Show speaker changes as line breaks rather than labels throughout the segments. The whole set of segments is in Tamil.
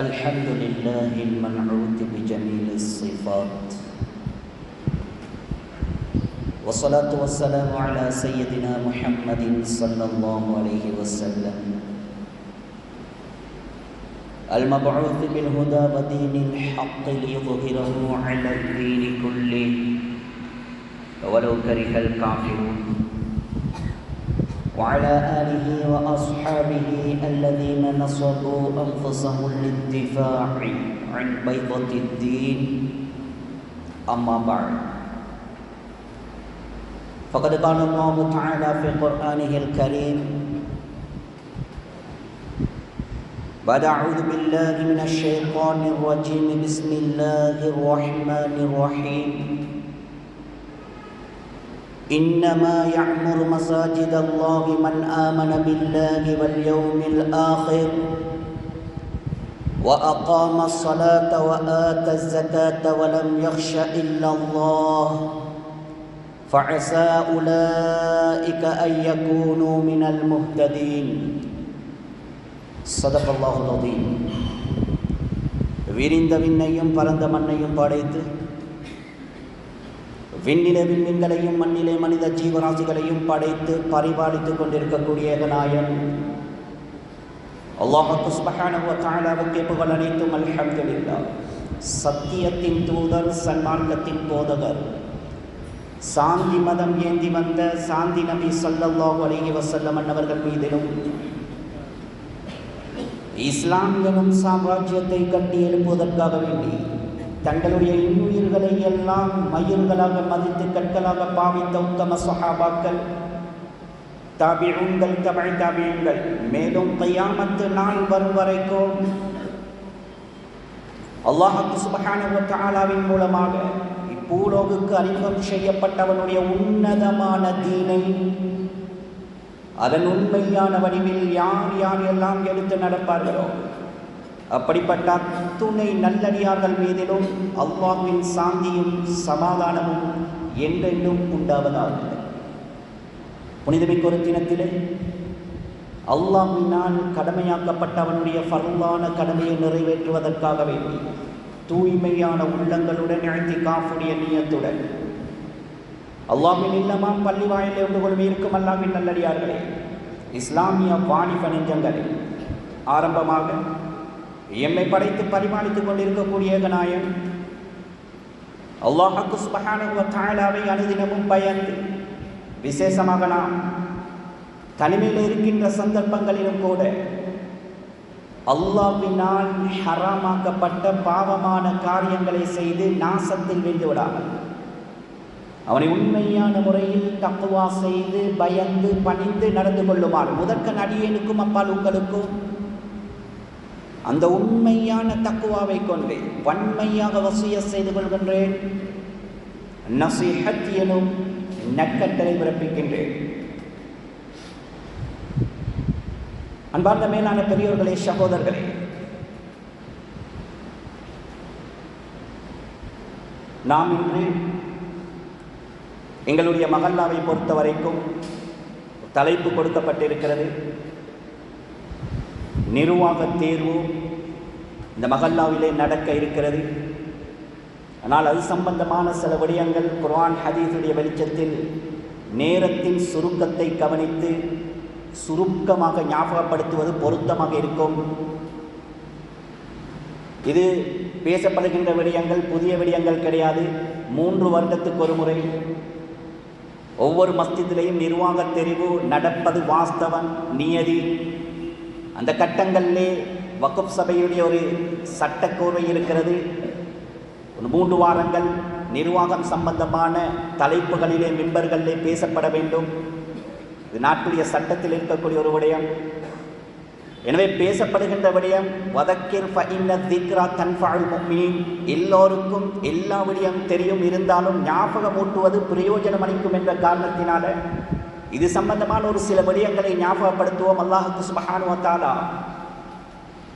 الحمد لله المنعوت بجميل الصفات، والصلاة والسلام على سيدنا محمد صلى الله عليه وسلم المبعوث بالهدى ودين الحق ليظهره على الدين كله ولو كره الكافرون، وعلى آله وأصحابه الذين نصبوا أنفسهم للدفاع عن بيضة الدين. أما بعد، فقد قال الله تعالى في قرآنه الكريم: بعد أعوذ بالله من الشيطان الرجيم، بسم الله الرحمن الرحيم: إنما يعمر مساجد الله من آمن بالله واليوم الآخر وأقام الصلاة وآتى الزكاة ولم يخش إلا الله فعسى أولئك أن يكونوا من المهتدين. صدق الله العظيم. விரிந்த விண்ணையும் பரந்த மண்ணையும் படைத்து விண்ணிலே விண்மீன்களையும் மண்ணிலே மனித ஜீவராசிகளையும் படைத்து பரிபாலித்துக் கொண்டிருக்கக்கூடிய நாயன் அல்லாஹ் சுப்ஹானஹு வ தஆலாவுக்கே புகழ் அனைத்தும். அல்ஹம்துலில்லாஹ். சத்தியத்தின் தூதர், சன்மார்க்கத்தின் போதகர், சாந்தி மதம் ஏந்தி வந்த சாந்தி நபி ஸல்லல்லாஹு அலைஹி வஸல்லம் அவர்கள் மீதிலும், இஸ்லாம் எனும் சாம்ராஜ்யத்தை கட்டி எழுப்புவதற்காக வேண்டி தங்களுடைய இன்னுயிர்களை எல்லாம் மயிர்களாக மதித்து கற்களாக பாவித்த உத்தம ஸஹாபாக்கள், தாபிஊன்கள், தபை தாபிஊன்கள், மேலும் கியாமத்து நாள் வரும் வரைக்கும் அல்லாஹ் சுப்ஹானஹு வ தஆலாவின் மூலமாக இப்பூலோகுக்கு அறிமுகம் செய்யப்பட்டவனுடைய உன்னதமான தீனை அதன் உண்மையான வடிவில் யார் யார் எல்லாம் எடுத்து நடப்பார்களோ அப்படிப்பட்ட அத்துணை நல்லடியார்கள் மீதிலும் அல்லாஹ்வின் சாந்தியும் சமாதானமும் என்றென்றும் உண்டாவதாக. புனிதமிக்க ஒரு தினத்திலே அல்லாஹ்வினால் கடமையாக்கப்பட்டவனுடைய ஃபர்லான கடமையை நிறைவேற்றுவதற்காக வேண்டி தூய்மையான உள்ளங்களுடன் இஅ்திகாஃபுடைய நியத்துடன் அல்லாஹ்வின் இல்லமாம் பள்ளி வாயிலே ஒன்று கொள்வி இருக்கும் அல்லாஹ்வின் நல்லடியார்களே, இஸ்லாமிய வாணிப நெஞ்சங்களே, ஆரம்பமாக எம்மை படைத்து பரிமாணித்துக் கொண்டிருக்கக்கூடிய நாயன் அல்லாஹ் சுப்ஹானஹு வ தஆலாவை அனுதினமும் பயந்து, விசேஷமாக நாம் தனிமையில் இருக்கின்ற சந்தர்ப்பங்களிலும் கூட அல்லாஹ்வினால் ஹராமாக்கப்பட்ட பாவமான காரியங்களை செய்து நாசத்தில் வீழ்ந்து விடாமல் அவனை உண்மையான முறையில் தக்வா செய்து பயந்து பணிந்து நடந்து கொள்ளுமாறு முதற்கண் அடியேனுக்கும் அப்பால் உங்களுக்கும் அந்த உண்மையான தக்குவாவை கொண்டு வன்மையாக வசியத் செய்து கொள்கின்றேன். நஸீஹத் எனும் நற்கட்டளை பிறப்பிக்கின்றேன். அன்பார்ந்த மேலான பெரியோர்களே, சகோதரர்களே, நாம் இன்று எங்களுடைய மஹல்லாவை பொறுத்த வரைக்கும் தலைப்பு கொடுக்கப்பட்டிருக்கிறது, நிர்வாக தேர்வு இந்த மஹல்லாவிலே நடக்க இருக்கிறது. ஆனால் அது சம்பந்தமான சில விடயங்கள் குர்ஆன் ஹதீஸுடைய வெளிச்சத்தில் நேரத்தின் சுருக்கத்தை கவனித்து சுருக்கமாக ஞாபகப்படுத்துவது பொருத்தமாக இருக்கும். இது பேசப்படுகின்ற விடயங்கள் புதிய விடயங்கள் கிடையாது. 3 வருடத்துக்கு ஒரு முறை ஒவ்வொரு மஸ்ஜிதிலையும் நிர்வாக தெரிவு நடப்பது வாஸ்தவம், நியதி. அந்த கட்டங்களிலே வக்ஃப் சபையுடைய ஒரு சட்டக்கோவை இருக்கிறது. 3 வாரங்கள் நிர்வாகம் சம்பந்தமான தலைப்புகளிலே மிம்பர்களிலே பேசப்பட வேண்டும். இது நாட்டுடைய சட்டத்தில் இருக்கக்கூடிய ஒரு விடயம். எனவே பேசப்படுகின்ற விடயம் வதக்கிர் ஃபஇன்ன திக்ரா தன்ஃபஉல் முஃமினீன், எல்லோருக்கும் எல்லா விடயம் தெரியும், இருந்தாலும் ஞாபகமூட்டுவது பிரயோஜனம் அளிக்கும் என்ற காரணத்தினால இது சம்பந்தமான ஒரு சில விடயங்களை ஞாபகப்படுத்துவோம். அல்லாஹ் சுப்ஹானஹு வ தஆலா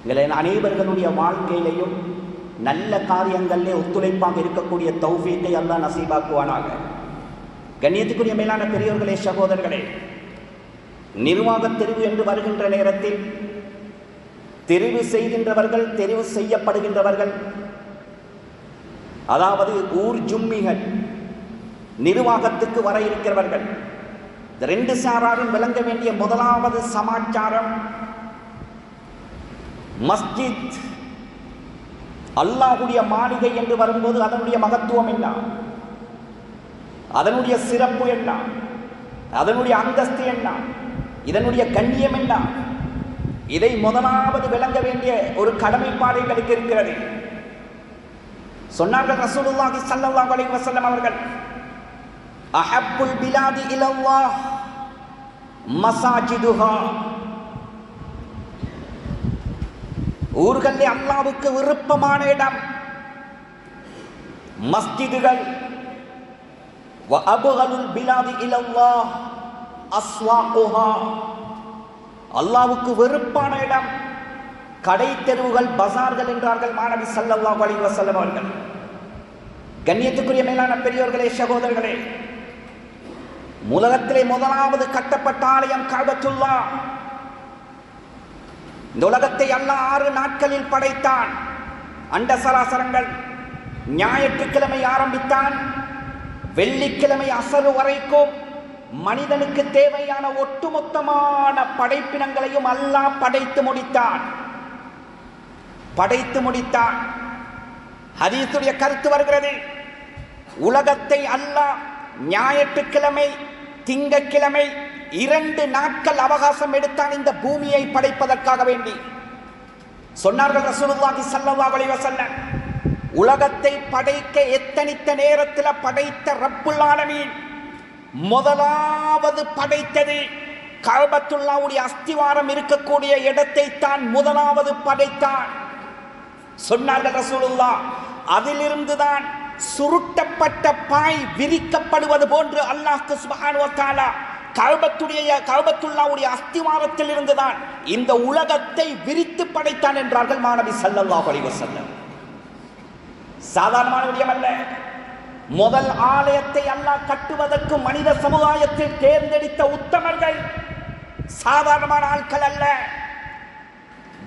எங்களை அனைவர்களுடைய வாழ்க்கையிலையும் நல்ல காரியங்களிலே ஒத்துழைப்பாக இருக்கக்கூடிய தௌஃபீக்கை அல்லாஹ் நசீபாக்குவானாக. கண்ணியத்துக்குரிய மேலான பெரியோர்களே, சகோதரர்களே, நிர்வாக தெரிவு என்று வருகின்ற நேரத்தில் தெரிவு செய்கின்றவர்கள், தெரிவு செய்யப்படுகின்றவர்கள், அதாவது ஊர் ஜும்மிகள், நிர்வாகத்துக்கு வர இருக்கிறவர்கள். இந்த ரெண்டு சாராரும் விளங்க வேண்டிய முதலாவது சமாச்சாரம், மஸ்ஜித் அல்லாஹ்வுடைய மாளிகை என்று வரும்போது அதனுடைய மகத்துவம் என்ன, அதனுடைய சிறப்பு என்ன, அதனுடைய அந்தஸ்து என்ன, இதனுடைய கண்ணியம் என்ன, இதை முதலாவது விளங்க வேண்டிய ஒரு கடமைப்பாடு எங்களுக்கு இருக்கிறது. சொன்னார்கள் ரசூலுல்லாஹி ஸல்லல்லாஹு அலைஹி வஸல்லம் அவர்கள், அஹப்புல் பிலாதி இலல்லாஹ் மசாஜிதுஹா, ஊர்களில் அல்லாஹ்வுக்கு விருப்பமான இடம் மஸ்ஜிதுகள். வ அப்கலுல் பிலாதி இலல்லாஹ் அஸ்வாகுஹா, அல்லாஹ்வுக்கு வெறுப்பான இடம் கடை தெருவுகள், பஜார்கள் என்றார்கள் மாணவி ஸல்லல்லாஹு அலைஹி வஸல்லம் அவர்கள். கண்ணியத்துக்குரிய மேலான பெரியோர்களே, சகோதரர்களே, உலகத்திலே முதலாவது கட்டப்பட்ட ஆலயம் கஅபத்துல்லாஹ். இந்த உலகத்தை அல்லாஹ் 6 நாட்களில் படைத்தான். அண்ட சராசரங்கள். ஞாயிற்றுக்கிழமை ஆரம்பித்தான், வெள்ளிக்கிழமை அசரு வரைக்கும் மனிதனுக்கு தேவையான ஒட்டுமொத்தமான படைப்பினங்களையும் அல்லாஹ் படைத்து முடித்தான். ஹதீஸுடைய கருத்து வருகிறது, உலகத்தை அல்லாஹ் ஞாயிற்றுக்கிழமை, திங்கட்கிழமை 2 நாட்கள் அவகாசம் எடுத்தான் இந்த பூமியை படைப்பதற்காக வேண்டி. சொன்னார்கள் ரசூலுல்லாஹி ஸல்லல்லாஹு அலைஹி வஸல்லம், உலகத்தை படைக்க எத்தனித்த நேரத்தில் படைத்த ரப்புல் ஆலமீன் முதலாவது படைத்தது கஅபத்துல்லாஹ்வுடைய அஸ்திவாரம் இருக்கக்கூடிய இடத்தை தான் முதலாவது படைத்தான். சொன்னார்கள் ரசூலுல்லாஹ், அதிலிருந்துதான் சுருட்டப்பட்ட பாய் விரிக்கப்படுவது போன்று அல்லாஹ் சுப்ஹானஹு வ தஆலா கஅபத்துல்லாஹ்வுடைய அஸ்திவாரத்தில் இருந்துதான் இந்த உலகத்தை விரித்து படைத்தான் என்றார்கள் மாநபி ஸல்லல்லாஹு அலைஹி வஸல்லம். சாதாரணமான விடயம் அல்ல. முதல் ஆலயத்தை அல்லாஹ் கட்டுவதற்கு மனித சமுதாயத்தில் தேர்ந்தெடுத்த உத்தமர்கள் சாதாரணமான ஆட்கள் அல்ல.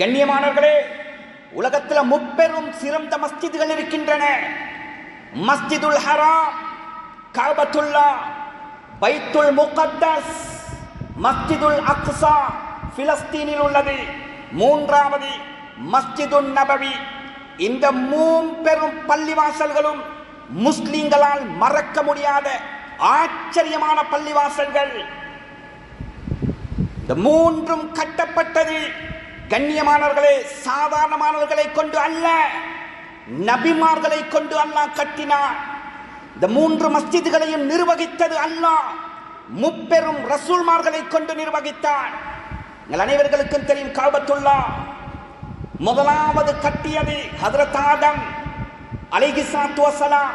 கண்ணியமானவர்களே, உலகத்தில் 3 சிறந்த மஸ்ஜிதுகள் இருக்கின்றன. மஸ்ஜிதுல் ஹராம், கஅபத்துல்லாஹ், பைத்துல் முகத்தஸ், மஸ்ஜிதுல் அக்ஸா பிலஸ்தீனில் உள்ளது. 3வது மஸ்ஜிதுன் நபவி. இந்த 3 பெரும் பள்ளிவாசல்களும் முஸ்லிம்களால் மறக்க முடியாத ஆச்சரியமான பள்ளிவாசல்கள். இந்த 3ம் கட்டப்பட்டது கண்ணியமானவர்களே சாதாரணமானவர்களை கொண்டு அல்ல, நபிமார்களை கொண்டு அல்லாஹ் கட்டினார். இந்த 3 மஸ்ஜிதுகளையும் நிர்வகித்தது அல்லாஹ் முப்பெரும் ரசூல்மார்களை கொண்டு நிர்வகித்தார். எங்கள் அனைவர்களுக்கும் தெரியும், கஅபத்துல்லாஹ் முதலாவது கட்டியது ஹஜ்ரத் ஆதம் அலைஹிஸ்ஸலாத்து வஸ்ஸலாம்.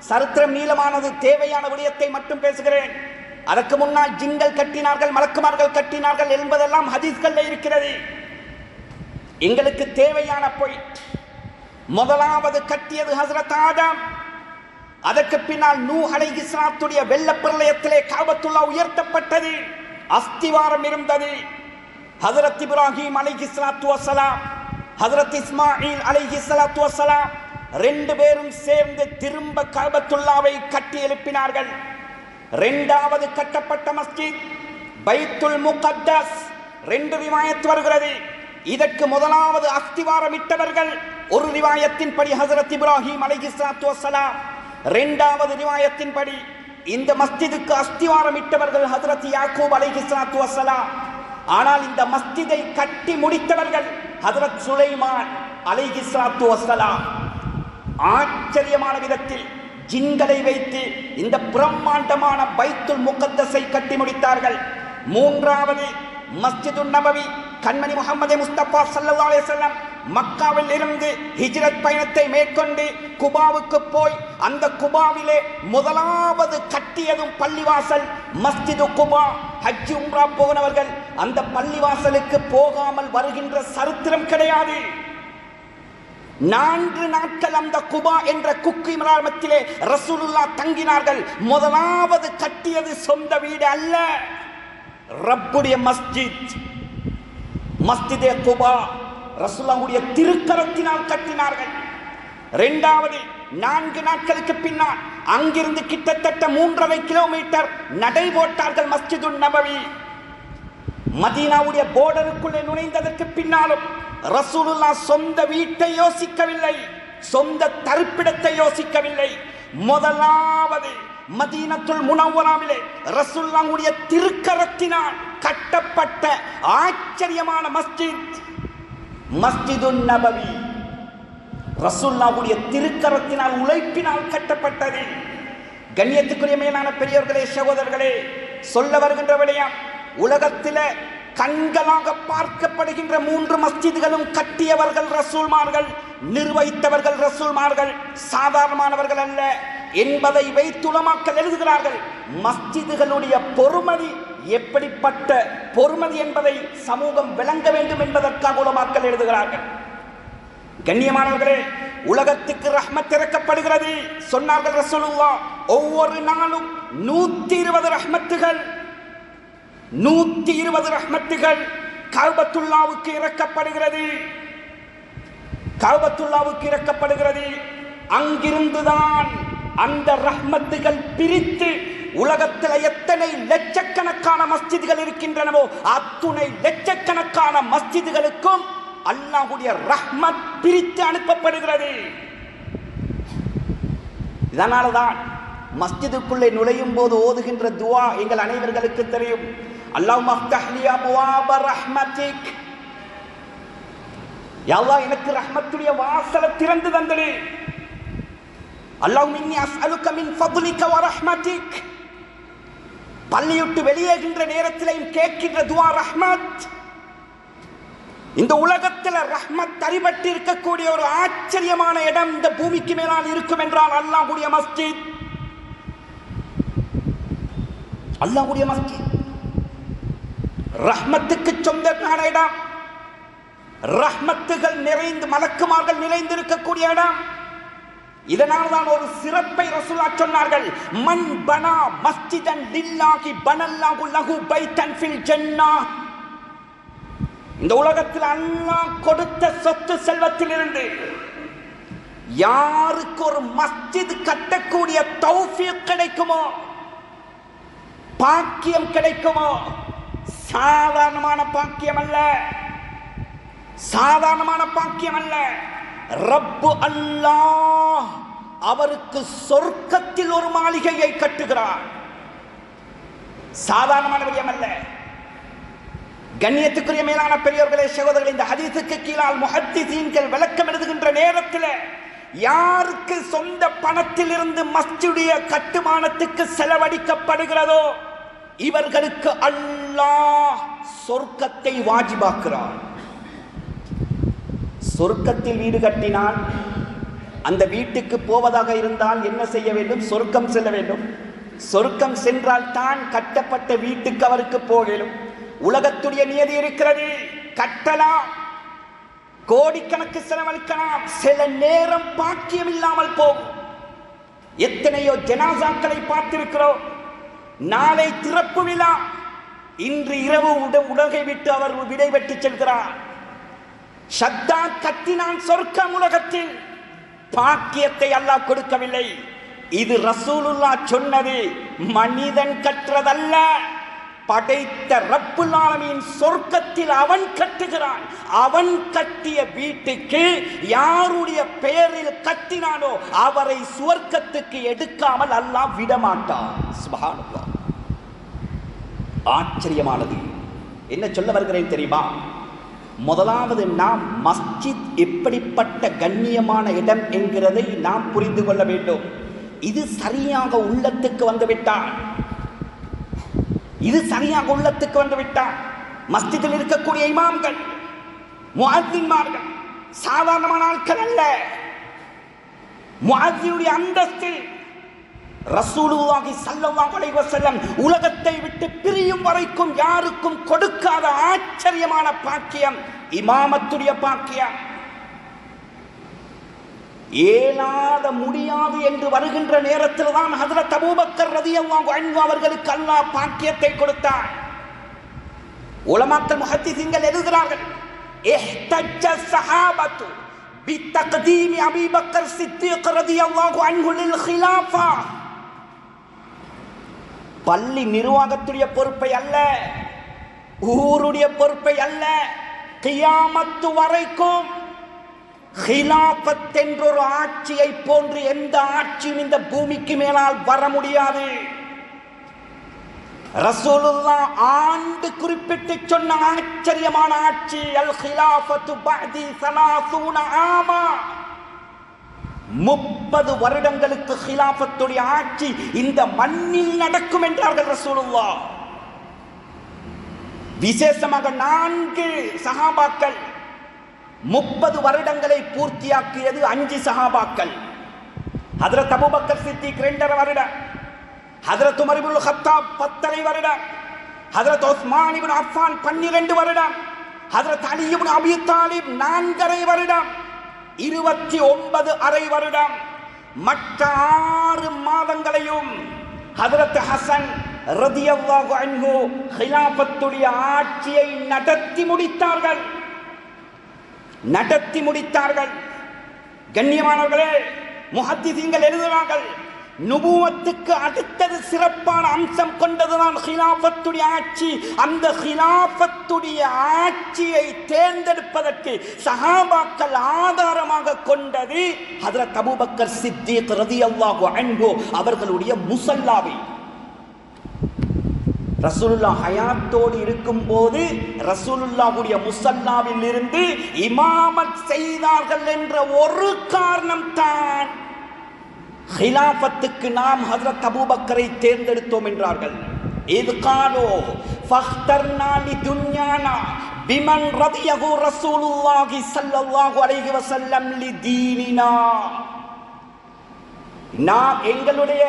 சரித்திரம் நீளமானது, தேவையான விடயத்தை மட்டும் பேசுகிறேன். அதற்கு முன்னால் ஜின்கள் கட்டினார்கள், மலக்குமார்கள் கட்டினார்கள் என்பதெல்லாம் ஹதீஸ்கள் இருக்கிறது. எங்களுக்கு தேவையான பாயிண்ட், முதலாவது கட்டியது ஹஜ்ரத் ஆதம். அதற்கு பின்னால் நூஹ் அலைஹிஸ்ஸலாத்துடைய வெள்ள பிரளயத்திலே கஅபத்துல்லாஹ் உயர்த்தப்பட்டது, அஸ்திவாரம் இருந்தது. ஹஜ்ரத் இப்ராஹிம் அலைஹிஸ்ஸலாத்து வஸ்ஸலாம், ஹஜ்ரத் இஸ்மாயில் அலைஹிஸ்ஸலாத்து வஸ்ஸலாம் 2 பேரும் சேர்ந்து திரும்ப கஅபத்துல்லாவை கட்டி எழுப்பினார்கள். 2வது கட்டப்பட்ட மஸ்ஜித் பைத்துல் முகத்தஸ். 2 ரிவாயத் வருகிறது. இதற்கு முதலாவது அஸ்திவாரம் இட்டவர்கள் ஒரு ரிவாயத்தின் படி ஹஜ்ரத் இப்ராஹிம் அலைஹிஸ்ஸலாத்து வஸ்ஸலாம், 2வது ரிவாயத்தின் படி இந்த மஸ்ஜிதுக்கு அஸ்திவாரம் இட்டவர்கள் ஹஜ்ரத் யாக்கூப் அலைஹிஸ்ஸலாத்து வஸ்ஸலாம். ஆனால் இந்த மஸ்ஜிதை கட்டி முடித்தவர்கள் ஹஜ்ரத் சுலைமான் அலைஹிஸ்ஸலாத்து வஸ்ஸலாம். ஆச்சரியமான விதத்தில் ஜின்களை வைத்து இந்த பிரம்மாண்டமான பைத்துல் முகத்தஸை கட்டி முடித்தார்கள். 3வது மஸ்ஜிதுன் நபவி, கண்மணி முஹம்மது முஸ்தபா ஸல்லல்லாஹு அலைஹி வஸல்லம் மக்காவில் இருந்து ஹிஜ்ரத் பயணத்தை மேற்கொண்டு குபாவுக்கு போய் அந்த குபாவிலே முதலாவது கட்டியதும் பள்ளிவாசல் மஸ்ஜிது குபா. ஹஜ் உம்ரா போனவர்கள் அந்த பள்ளிவாசலுக்கு போகாமல் வருகின்ற சரித்திரம் கிடையாது. 4 நாட்கள் அந்த குபா என்ற குக்கி கிராமத்திலே ரசூலுல்லாஹ் தங்கினார்கள். முதலாவது கட்டியது சொந்த வீடு அல்ல, ரப்புடைய மஸ்ஜித், மஸ்ஜிதே குபா. ரசூலுல்லாஹ்வுடைய திருக்கரத்தினால் கட்டினார்கள். இரண்டாவது 4 நாட்களுக்கு பின்னால் அங்கிருந்து கிட்டத்தட்ட 3.5 கிலோமீட்டர் நடை போட்டார்கள் மஸ்ஜிதுன் நபவி. மதீனாவுடைய போர்டருக்குள்ளே நுழைந்ததற்கு பின்னாலும் ரசூலுல்லாஹ் சொந்த வீட்டை யோசிக்கவில்லை, சொந்த தரிப்பிடத்தை யோசிக்கவில்லை. முதலாவது மதீனத்துல் முனவ்வராவிலே ரசூலுல்லாஹ்வுடைய திருக்கரத்தினால் கட்டப்பட்ட ஆச்சரியமான மஸ்ஜித் மஸ்ஜிதுன் நபவி ரசூலுல்லாஹ்வுடைய திருக்கரத்தினால் உழைப்பினால் கட்டப்பட்டது. கண்ணியத்துக்குரிய மேலான பெரியவர்களே, சகோதரர்களே, சொல்ல வருகின்ற விடயம், உலகத்திலே கண்களாக பார்க்கப்படுகின்ற 3 மஸ்ஜிதுகளும் கட்டியவர்கள் ரசூல்மார்கள், நிர்வகித்தவர்கள் ரசூல்மார்கள், சாதாரணமானவர்கள் அல்ல என்பதை வைத்து உலமாக்கள் எழுதுகிறார்கள். மஸ்ஜிதுகளுடைய பொறுமதி எப்படிப்பட்ட பொறுமதி என்பதை சமூகம் விளங்க வேண்டும் என்பதற்காக உலமாக்கள் எழுதுகிறார்கள். கண்ணியமானவர்களே, உலகத்துக்கு ரஹ்மத் இறக்கப்படுகிறது சொன்னார்கள் ரசூலுல்லாஹ். ஒவ்வொரு நாளும் 120 ரஹ்மத்துகள் 120 ரஹ்மத்துகள் கஅபத்துல்லாஹ்வுக்கு இறக்கப்படுகிறது. கஅபத்துல்லாஹ்வுக்கு இறக்கப்படுகிறது. அங்கிருந்துதான் அந்த ரஹ்மத்துகள் பிரித்து உலகத்தில் எத்தனை லட்சக்கணக்கான மஸ்ஜிதுகள் இருக்கின்றனவோ அத்துணை லட்சக்கணக்கான மஸ்ஜிதுகளுக்கும் அல்லாஹ்வுடைய ரஹ்மத் பிரித்து அனுப்பப்படுகிறது. இதனால்தான் மஸ்ஜிதுக்குள்ளே நுழையும் போது ஓதுகின்ற துஆ எங்கள் அனைவர்களுக்கு தெரியும். அல்லாஹும்ம ஃப்தஹ் லி அப்வாப ரஹ்மத்திக், யா அல்லாஹ் எனக்கு ரஹ்மத்துடைய வாசலை திறந்து தந்திரு. அல்லாஹும்ம இன்னி அஸ்அலுக மின் ஃபத்லிக வ ரஹ்மத்திக், பள்ளியுட்டு வெளியேகின்ற நேரத்திலையும் கேட்கின்ற துஆ ரஹ்மத். இந்த உலகத்தில் ரஹ்மத் தரிபட்டு இருக்கக்கூடிய ஒரு ஆச்சரியமான இடம் இந்த பூமிக்கு மேலால் இருக்கும் என்றால் அல்லாஹ்வுடைய மஸ்ஜித். அல்லாஹ்வுடைய மஸ்ஜித் ரஹ்மத்துக்கு சொந்தமான இடம், ரஹ்மத்துகள் நிறைந்து மலக்குமார்கள் நிறைந்திருக்கக்கூடிய இடம். இதனால் தான் ஒரு சிறப்பை ரசூலுல்லாஹ் சொன்னார்கள், மன் பனா மஸ்ஜிதன் லில்லாஹி பனல்லாஹு லஹு பைத்தன் ஃபில் ஜன்னah. இந்த உலகத்தில் அல்லாஹ் கொடுத்த சொத்து செல்வத்திலிருந்து யாருக்கு ஒரு மஸ்ஜித் கட்டக்கூடிய தௌஃபீக் கிடைக்குமோ, பாக்கியம் கிடைக்குமோ, சாதாரணமான பாக்கியம் அல்ல, சாதாரணமான பாக்கியம் அல்ல. ரப்பு அல்லாஹ் அவருக்கு சொர்க்கத்தில் ஒரு மாளிகையை கட்டுகிறார். சாதாரணமான விடயம் அல்ல. கண்ணியத்துக்குரிய மேலான பெரியவர்களே, சகோதரர்களே, இந்த ஹதீஸுக்கு கீழால் முஹத்திஸீன்கள் விளக்கம் எழுதுகின்ற நேரத்தில் யாருக்கு சொந்த பணத்தில் இருந்து மஸ்ஜிதுடைய கட்டுமானத்துக்கு செலவழிக்கப்படுகிறதோ இவர்களுக்கு அல்லாஹ் சொர்க்கத்தை வாஜிபாக்குறார். சொர்க்கத்தில் வீடு கட்டினால் அந்த வீட்டுக்கு போவதாக இருந்தால் என்ன செய்ய வேண்டும்? சொர்க்கம் செல்ல வேண்டும். சொர்க்கம் சென்றால் தான் கட்டப்பட்ட வீட்டுக்கு அவருக்கு போகலும். உலகத்துடைய நியதி இருக்கிறது, கட்டலாம், கோடிக்கணக்கு செலவழிக்கலாம், சில நேரம் பாக்கியம் இல்லாமல் போகும். எத்தனையோ ஜனாசாக்களை பார்த்திருக்கிறோம். நாளை திறப்பு விழா, இன்று இரவு உலகை விட்டு அவர் விடை பெற்று செல்கிறார். ஷத்தா கட்டினான் சொர்க்கம். உலகத்தில் பாக்கியத்தை அல்லாஹ் கொடுக்கவில்லை. இது ரசூலுல்லாஹ் சொன்னது, மனிதன் கற்றதல்ல. படைத்த ரப்புல் ஆலமீன் சொர்க்கத்தில் அவன் கட்டுகிறான். அவன் கட்டிய வீட்டுக்கு யாருடைய பெயரில் கட்டினானோ அவரை சுவர்க்கத்துக்கு எடுக்காமல் அல்லாஹ் விடமாட்டான். சுப்ஹானல்லாஹ், ஆச்சரியமானது. என்ன சொல்ல வருகிறேன் தெரியுமா? முதலாவது நாம் மஸ்ஜித் எப்படிப்பட்ட கண்ணியமான இடம் என்கிறதை நாம் புரிந்து கொள்ள வேண்டும். இது சரியாக உள்ளத்துக்கு வந்துவிட்டால், இது சரியாக உள்ளத்துக்கு வந்துவிட்டால் மஸ்ஜிதில் இருக்கக்கூடிய இமாம்கள், முஅத்தின்மார்கள் சாதாரணமான ஆட்கள் அல்ல. முஅத்தினுடைய அந்தஸ்து ரசூலுல்லாஹி ஸல்லல்லாஹு அலைஹி வஸல்லம் உலகத்தை விட்டு பிரியும் வரைக்கும் யாருக்கும் கொடுக்காத ஆச்சரியமான பாக்கியம் இமாமத்துடைய பாக்கியம். ஏலாத முடியாது என்று வருகின்ற நேரத்தில் தான் ஹஜ்ரத் அபூபக்கர் ரலியல்லாஹு அன்ஹு அவர்களுக்கு அல்லாஹ் பாக்கியத்தை கொடுத்தார். உலமாக்கள் முஹத்திஸீன்கள் எழுதுகிறார்கள், احتج الصحابة بتقديم أبي بكر الصديق رضي الله عنه للخلافة. பள்ளி நிர்வாகத்துடைய பொறுப்பை அல்ல, ஊருடைய பொறுப்பை அல்ல, கியாமத்து வரைக்கும் ஹிலாஃபத் என்ற ஒரு ஆட்சியை போன்று எந்த ஆட்சியும் இந்த பூமிக்கு மேலால் வர முடியாது. ரசூலுல்லாஹ் ஆண்டு குறிப்பிட்டு சொன்ன ஆச்சரியமான ஆட்சி, அல் ஹிலாஃபத்து பஅதி 30 ஆமா, 30 வருடங்களுக்கு ஹிலாஃபத்துடைய ஆட்சி இந்த மண்ணில் நடக்கும் என்றார்கள் ரசூலுல்லாஹ். விசேஷமாக 4 சஹாபாக்கள் 30 வருடங்களை பூர்த்தியாக்கியது. 5 சஹாபாக்கள். ஹஜ்ரத் அபூபக்கர் சித்திக் 2.5 வருடம், ஹஜ்ரத் உமர் இப்னு கத்தாப் 10.5 வருடம், ஹஜ்ரத் உஸ்மான் இப்னு அஃபான் 12 வருடம், ஹஜ்ரத் அலி இப்னு அபி தாலிப் 4.5 வருடம், 29.5 வருடம். மற்ற 6 மாதங்களையும் ஹஜ்ரத் ஹசன் ரலியல்லாஹு அன்ஹு ஹிலாஃபத்துடைய ஆட்சியை நடத்தி முடித்தார்கள். கண்ணியமானவர்களே, முஹத்திஸீன்கள் எழுதுகிறார்கள், நுபுவத்துக்கு அடுத்தது சிறப்பான அம்சம் கொண்டதுதான் ஹிலாஃபத்துடைய ஆட்சி. அந்த ஹிலாஃபத்துடைய ஆட்சியை தேர்ந்தெடுப்பதற்கு சஹாபாக்கள் ஆதாரமாக கொண்டது ஹஜ்ரத் அபூபக்கர் சித்தீக் ரலியல்லாஹு அன்ஹு அவர்களுடைய முஸல்லாவை. ரசூலுல்லாஹ் ஹயாத்தோடு இருக்கும் போது ரசூலுல்லாஹுடைய முஸல்லாவில் இருந்து இமாமத் செய்தார்கள் என்ற ஒரு காரணம் தான் ஹிலாஃபத்துக்கு நாம் ஹஜ்ரத் அபூபக்கரை தேர்ந்தெடுத்தோம் என்றார்கள். இது காலோ ஃபக்தர்னா லிதுன்யானா பிமன் ரதியஹு ரசூலுல்லாஹி ஸல்லல்லாஹு அலைஹி வஸல்லம் லிதீனினா. நாம் எங்களுடைய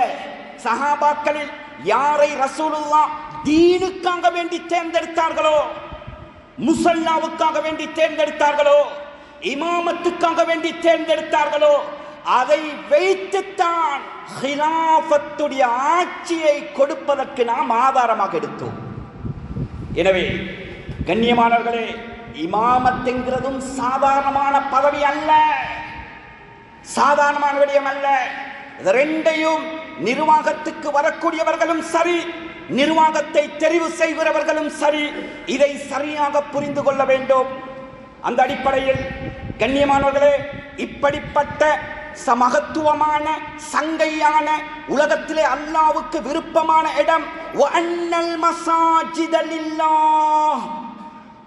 சஹாபாக்களில் யாரை ரசூலுல்லாஹ் தீனுக்காக வேண்டி தேர்ந்தெடுத்தார்களோ, முஸல்லாவுக்காக வேண்டி தேர்ந்தெடுத்தார்களோ, இமாமத்துக்காக வேண்டி தேர்ந்தெடுத்தார்களோ, அதை வைத்துத்தான் ஹிலாஃபத்துடைய ஆட்சியை கொடுப்பதற்கு நாம் ஆதாரமாக எடுத்தோம். எனவே கண்ணியமானவர்களே, இமாமத் என்கிறதும் சாதாரணமான பதவி அல்ல, சாதாரணமான விடயம் அல்ல. ரெண்டையும் நிர்வாகத்துக்கு வரக்கூடியவர்களும் சரி, நிர்வாகத்தை தெரிவு செய்கிறவர்களும் சரி, இதை சரியாக புரிந்து கொள்ள வேண்டும். அந்த அடிப்படையில் கண்ணியமானவர்களே, இப்படிப்பட்ட சமகத்துவமான சங்கையான உலகத்திலே அல்லாஹ்வுக்கு விருப்பமான இடம் வஅன்னல் மஸாஜித லில்லாஹ்.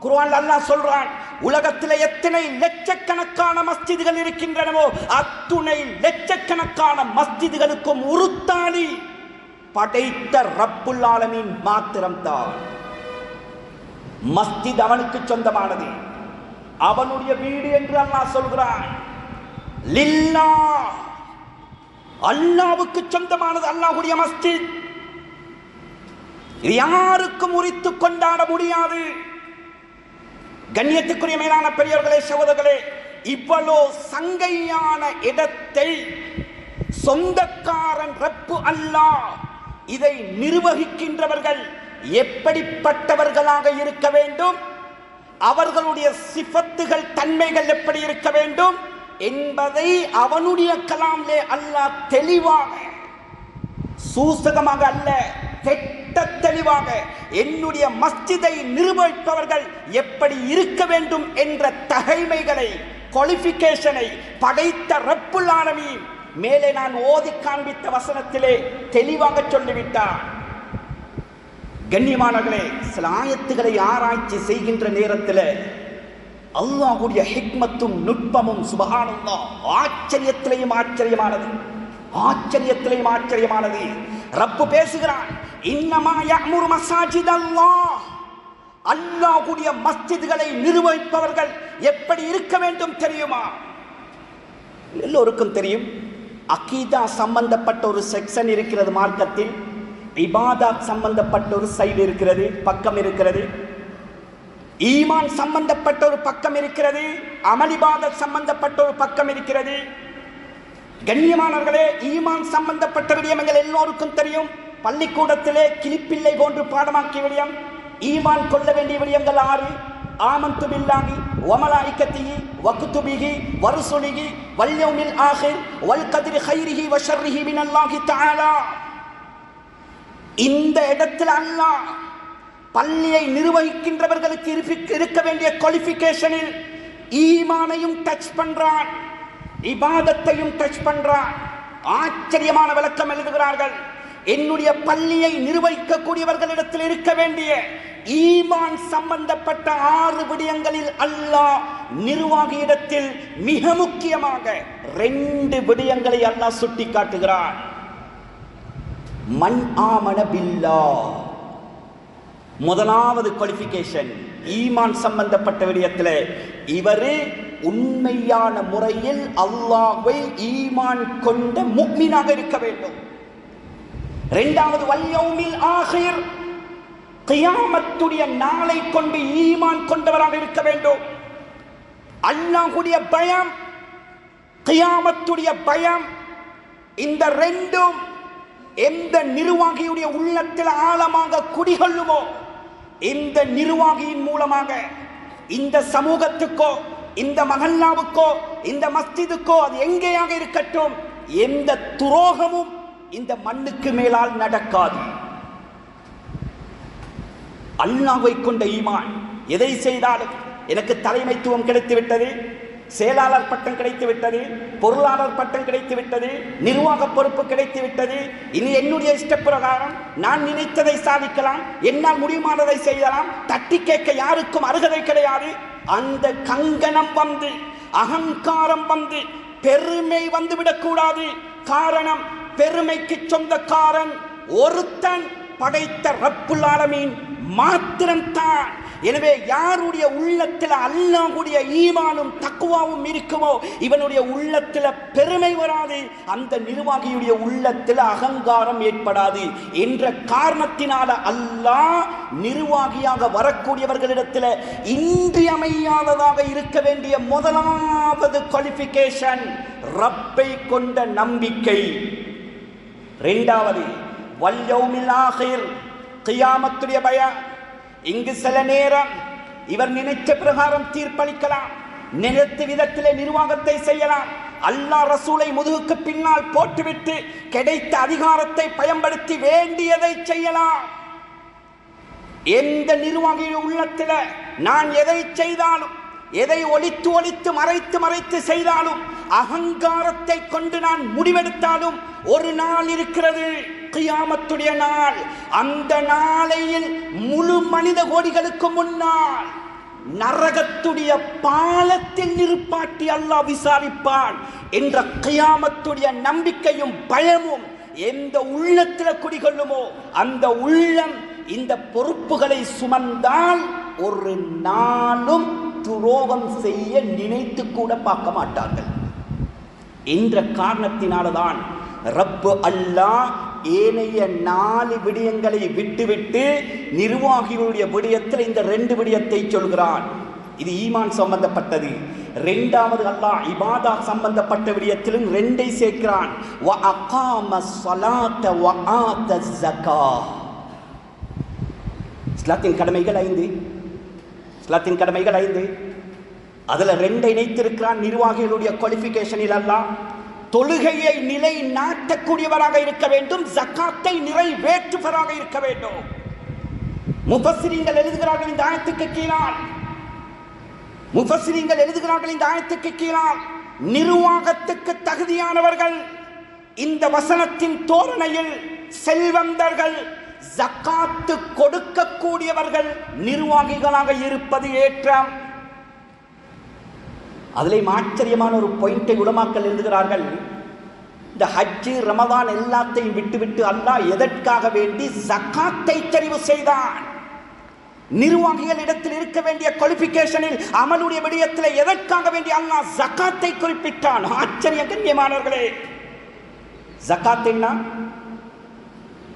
குர்ஆன்ல அல்லாஹ் சொல்றான், உலகத்திலே எத்தனை லட்சக்கணக்கான மஸ்ஜிதுகள் இருக்கின்றனவோ அத்துணை லட்சக்கணக்கான மஸ்ஜிதுகளுக்கும் உறுத்தாளி படைத்த ரப்புல் ஆலமீன் மாத்திரம்தான். மஸ்ஜித் அவனுக்கு சொந்தமானது, அவனுடைய வீடு என்று அல்லாஹ் சொல்கிறான். லில்லாஹ், அல்லாஹ்வுக்கு சொந்தமானது அல்லாஹ்வுடைய மஸ்ஜித். யாருக்கும் உரித்து கொண்டாட முடியாது. கண்ணியத்துக்குரிய மேலான பெரியவர்களே, சகோதரர்களே, இவ்வளோ சங்கையான இடத்தை சொந்தக்காரன் ரப்பு அல்லாஹ் இதை நிர்வகிக்கின்றவர்கள் எப்படிப்பட்டவர்களாக இருக்க வேண்டும், அவர்களுடைய சிஃபத்துகள் தன்மைகள் எப்படி இருக்க வேண்டும் என்பதை அவனுடைய கலாம்லே அல்லாஹ் தெளிவாக, சூசகமாக அல்ல, தெளிவாக என்னுடைய மஸ்ஜிதை நிர்வகிப்பவர்கள் எப்படி இருக்க வேண்டும் என்ற தகைமைகளை, குவாலிஃபிகேஷனை படைத்த ரப்புல் ஆலமீன் மேலே நான் ஓதி காண்பித்த வசனத்திலே தெளிவாக சொல்லிவிட்டார். கண்ணியமானவர்களே, சில ஆயத்துக்களை ஆராய்ச்சி செய்கின்ற நேரத்தில் அல்லாஹ்வுடைய ஹிக்மத்தும் நுட்பமும் சுப்ஹானல்லாஹ் ஆச்சரியத்திலேயும் ஆச்சரியமானது, ஆச்சரியத்திலேயும் ஆச்சரியமானது. ரப்பு பேசுகிறான், இன்னமா யஅமுரு மஸாஜிதல்லாஹ், அல்லாஹ்வுடைய மஸ்ஜிதுகளை நிர்வகிப்பவர்கள் எப்படி இருக்க வேண்டும் தெரியுமா? எல்லோருக்கும் தெரியும். அகீதா சம்பந்தப்பட்ட ஒரு செக்ஷன் இருக்கிறது மார்க்கத்தில், இபாதத் சம்பந்தப்பட்ட ஒரு சைடு இருக்கிறது, பக்கம் இருக்கிறது. ஈமான் சம்பந்தப்பட்ட ஒரு பக்கம் இருக்கிறது, அமல் இபாதத் சம்பந்தப்பட்ட ஒரு பக்கம் இருக்கிறது. கண்ணியமானவர்களே, ஈமான் சம்பந்தப்பட்ட விடயங்கள் எல்லோருக்கும் தெரியும். பள்ளிக்கூடத்திலே கிளிப்பிள்ளை போன்று பாடமாக்கிய விடயம். ஈமான் கொள்ள வேண்டிய விடயங்கள் 6, ஆமன்து பில்லாஹி வ மலாயிகத்திஹி வ குதுபிஹி வ ருசுலிஹி வல் யௌமில் ஆகிர் வல் கத்ரி கைரிஹி வ ஷர்ரிஹி மினல்லாஹி தஆலா. இந்த இடத்தில் அல்லாஹ் பள்ளியை நிர்வகிக்கின்றவர்களுக்கு இருக்க வேண்டிய குவாலிஃபிகேஷனில் ஈமானையும் டச் பண்றான், இபாதத்தையும் டச் பண்றான். ஆச்சரியமான விளக்கம் எழுதுகிறார்கள். என்னுடைய பள்ளியை நிர்வகிக்கக்கூடியவர்களிடத்தில் இருக்க வேண்டிய ஈமான் சம்பந்தப்பட்ட 6 விடயங்களில் அல்லாஹ் நிர்வாகியிடத்தில் மிக முக்கியமாக 2 விடயங்களை அல்லாஹ் சுட்டி காட்டுகிறார். மன் ஆமன பில்லாஹ், முதலாவது குவாலிஃபிகேஷன் ஈமான் சம்பந்தப்பட்ட விடயத்தில் இவரு உண்மையான முறையில் அல்லாஹ்வை ஈமான் கொண்ட முஃமினாக இருக்க வேண்டும். இரண்டாவது வல் யௌமில் ஆகிர், கியாமத்துடைய நாளை கொண்டு ஈமான் கொண்டவராக இருக்க வேண்டும். அல்லாஹ்வுடைய பயம், கியாமத்துடைய பயம், இந்த ரெண்டும் எந்த நிர்வாகியுடைய உள்ளத்தில் ஆழமாக குடிகொள்ளுமோ, இந்த நிர்வாகியின் மூலமாக இந்த சமூகத்துக்கோ, இந்த மஹல்லாவுக்கோ, இந்த மஸ்ஜிதுக்கோ, அது எங்கேயாக இருக்கட்டும், எந்த துரோகமும் இந்த மண்ணுக்கு மேலால் நடக்காது. அல்லாஹ்வை கொண்ட ஈமான். எதை செய்தாலும் எனக்கு தலைமைத்துவம் கிடைத்து விட்டது, செயலாளர் பட்டம் கிடைத்து விட்டது, பொருளாளர் பட்டம் கிடைத்து விட்டது, நிர்வாக பொறுப்பு கிடைத்து விட்டது, இனி என்னுடைய இஷ்டப்பிரகாரம் நான் நினைத்ததை சாதிக்கலாம், என்னால் முடியுமானதை செய்யலாம், தட்டி கேட்க யாருக்கும் அருகதை கிடையாது. அந்த கங்கணம் வந்து, அகங்காரம் வந்து, பெருமை வந்துவிடக்கூடாது. காரணம், பெருமைக்கு சொந்தக்காரன் ஒருத்தன், படைத்த ரப்புல் ஆலமீன் மாத்திரம்தான். எனவே யாருடைய உள்ளத்தில் அல்லாஹ்வுடைய ஈமானும் தக்வாவும் இருக்குமோ, இவனுடைய உள்ளத்தில் பெருமை வராது, அந்த நிர்வாகியுடைய உள்ளத்தில் அகங்காரம் ஏற்படாது என்ற காரணத்தினால அல்லாஹ் நிர்வாகியாக வரக்கூடியவர்களிடத்தில் இன்றியமையாததாக இருக்க வேண்டிய முதலாவது குவாலிஃபிகேஷன் ரப்பை கொண்ட நம்பிக்கை. இரண்டாவது வல் யௌமில் ஆகிர், கியாமத்துடைய பயம். இங்கு சில நேரம் இவர் நினைத்த பிரகாரம் தீர்ப்பளிக்கலாம், நினைத்த விதத்திலே நிர்வாகத்தை செய்யலாம். அல்லாஹ் ரசூலை முதுகுக்கு பின்னால் போட்டுவிட்டு கிடைத்த அதிகாரத்தை பயன்படுத்தி வேண்டியதை செய்யலாம். எந்த நிர்வாகியின் உள்ளத்தில் நான் எதை செய்தாலும், எதை ஒளித்து ஒளித்து மறைத்து மறைத்து செய்தாலும், அகங்காரத்தை கொண்டு நான் முடிவெடுத்தாலும், ஒரு நாள் இருக்கிறது, கியாமத்துடைய நாள். அந்த நாளையில் முழு மனித கோடிகளுக்கு முன்னால் நரகத்துடைய பாலத்தில் நிற்பாட்டி அல்லாஹ் விசாரிப்பான் என்ற கியாமத்துடைய நம்பிக்கையும் பயமும் எந்த உள்ளத்தில் குடிகொள்ளுமோ, அந்த உள்ளம் இந்த பொறுப்புகளை சுமந்தால் ஒரு நாளும் துரோகம் செய்ய நினைத்து கூட பார்க்க மாட்டார்கள் என்ற காரணத்தினால்தான் ரப்பு அல்லாஹ் ஏனைய 4 விடயங்களை விட்டுவிட்டு நிர்வாகிகளுடைய விடயத்தில் இந்த 2 விடயத்தை சொல்கிறான். இது ஈமான் சம்பந்தப்பட்டது. இரண்டாவது அல்லாஹ் இபாதா சம்பந்தப்பட்ட விடயத்திலும் 2ஐ சேர்க்கிறான். வ அகாம ஸலாத வ ஆத ஸகா. இஸ்லாத்தின் கடமைகள் 5. இஸ்லாத்தின் கடமைகள் 5. அதுல 2ஐ இணைத்திருக்கிறான். நிர்வாகிகளுடைய குவாலிஃபிகேஷனில் அல்லாஹ் தொழுகையை நிலை நாட்டக்கூடியவராக இருக்க வேண்டும், ஜகாத்தை நிறைவேற்றுவராக இருக்க வேண்டும். முஃபஸ்ஸிரீன்கள் எழுதுகிறார்கள் இந்த ஆயத்துக்கு கீழால், முஃபஸ்ஸிரீன்கள் எழுதுகிறார்கள் இந்த ஆயத்துக்கு கீழால் நிர்வாகத்துக்கு தகுதியானவர்கள் இந்த வசனத்தின் தோரணையில் செல்வந்தர்கள், ஜகாத்து கொடுக்கக்கூடியவர்கள் நிர்வாகிகளாக இருப்பது ஏற்றம். அதில் ஆச்சரியமான ஒரு பாயிண்டை உலமாக்கள் எழுதுகிறார்கள். இந்த ஹஜ்ஜு ரமதான் எல்லாத்தையும் விட்டுவிட்டு அல்லாஹ் எதற்காக வேண்டி ஜகாத்தை தெரிவு செய்தான்? நிர்வாகிகள் இடத்தில் இருக்க வேண்டிய குவாலிஃபிகேஷனில் அமலுடைய விடயத்தில் எதற்காக வேண்டி அல்லாஹ் ஜகாத்தை குறிப்பிட்டான்? ஆச்சரியம் கண்ணியமானவர்களே. ஜகாத் என்ன?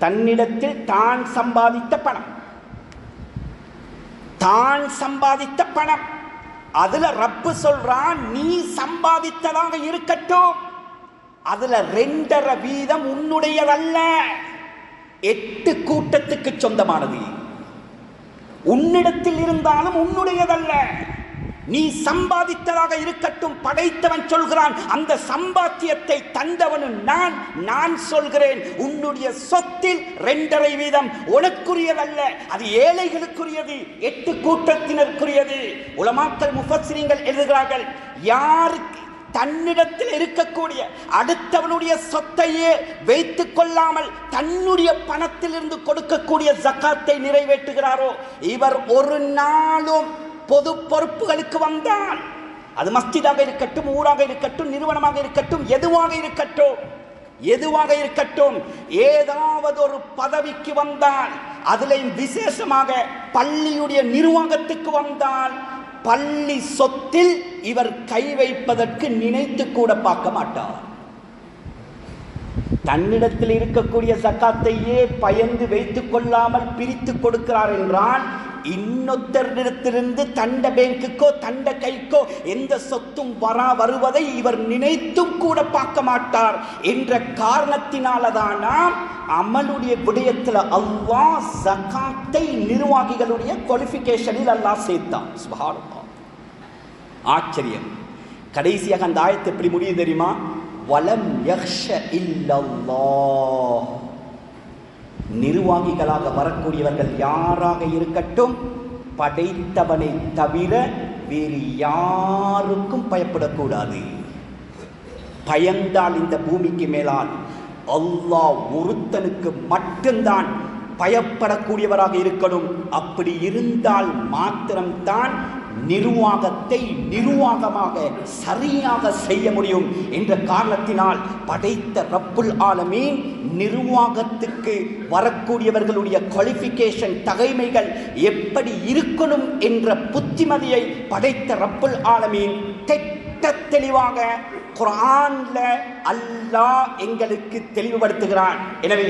தன்னிடத்தில் தான் சம்பாதித்த பணம், தான் சம்பாதித்த பணம். அதுல ரப்பு சொல்றான், நீ சம்பாதித்ததாக இருக்கட்டும், அதுல 2.5% உன்னுடையதல்ல, 8 கூட்டத்துக்கு சொந்தமானது. உன்னிடத்தில் இருந்தாலும் உன்னுடையதல்ல. நீ சம்பாதித்ததாக இருக்கட்டும், படைத்தவன் சொல்கிறான் அந்த சம்பாத்தியத்தை தந்தவனும் நான் சொல்கிறேன் உன்னுடைய சொத்தில் 2.5% உனக்குரியதல்ல, அது ஏழைகளுக்குரியது, 8 கூட்டத்தினருக்குரியது. உலமாக்கள் முஃபஸ்ஸிரீன்கள் எழுதுகிறார்கள், யாருக்கு தன்னிடத்தில் இருக்கக்கூடிய அடுத்தவனுடைய சொத்தையே வைத்துக் கொள்ளாமல் தன்னுடைய பணத்திலிருந்து கொடுக்கக்கூடிய ஜக்காத்தை நிறைவேற்றுகிறாரோ இவர் ஒரு நாளும் பொது பொறுப்புகளுக்கு வந்தால், அது மஸ்ஜிதாக இருக்கட்டும், ஊராக இருக்கட்டும், நிறுவனமாக இருக்கட்டும், எதுவாக இருக்கட்டும், ஏதாவது ஒரு பதவிக்கு வந்தால், அதிலையும் விசேஷமாக பள்ளியுடைய நிர்வாகத்துக்கு வந்தால், பள்ளி சொத்தில் இவர் கை வைப்பதற்கு நினைத்து கூட பார்க்க மாட்டார். தன்னிடத்தில் இருக்கக்கூடிய ஜக்காத்தையே பயந்து வைத்துக் கொள்ளாமல் பிரித்து கொடுக்கிறார் என்றால், இன்னொருத்தரிடத்திலிருந்து தண்ட பேங்குக்கோ தண்ட கைக்கோ எந்த சொத்தும் வருவதை இவர் நினைத்தும் கூட பார்க்க மாட்டார் என்ற காரணத்தினாலதானா அமலுடைய விடயத்தில் அல்லாஹ் ஜகாத்தை நிர்வாகிகளுடைய குவாலிஃபிகேஷனில் அல்லாஹ் சேர்த்தான். சுப்ஹானல்லாஹ், ஆச்சரியம். கடைசியாக அந்த ஆயத்து எப்படி முடியும் தெரியுமா? வலம் யக்ஷ இல்லல்லாஹ். நிர்வாகிகளாக வரக்கூடியவர்கள் யாராக இருக்கட்டும், படைத்தவனை தவிர வேறு யாருக்கும் பயப்படக்கூடாது. பயந்தால் இந்த பூமிக்கு மேலால் அல்லாஹ் ஒருத்தனுக்கு மட்டும்தான் பயப்படக்கூடியவராக இருக்கணும். அப்படி இருந்தால் மாத்திரம்தான் நிர்வாகத்தை நிர்வாகமாக சரியாக செய்ய முடியும் என்ற காரணத்தினால் படைத்த ரப்புல் ஆலமீன் நிர்வாகத்துக்கு வரக்கூடியவர்களுடைய குவாலிஃபிகேஷன், தகைமைகள் எப்படி இருக்கணும் என்ற புத்திமதியை படைத்த ரப்புல் ஆலமீன் தெளிவாக குர்ஆன்ல அல்லாஹ் எங்களுக்கு தெளிவுபடுத்துகிறான். எனவே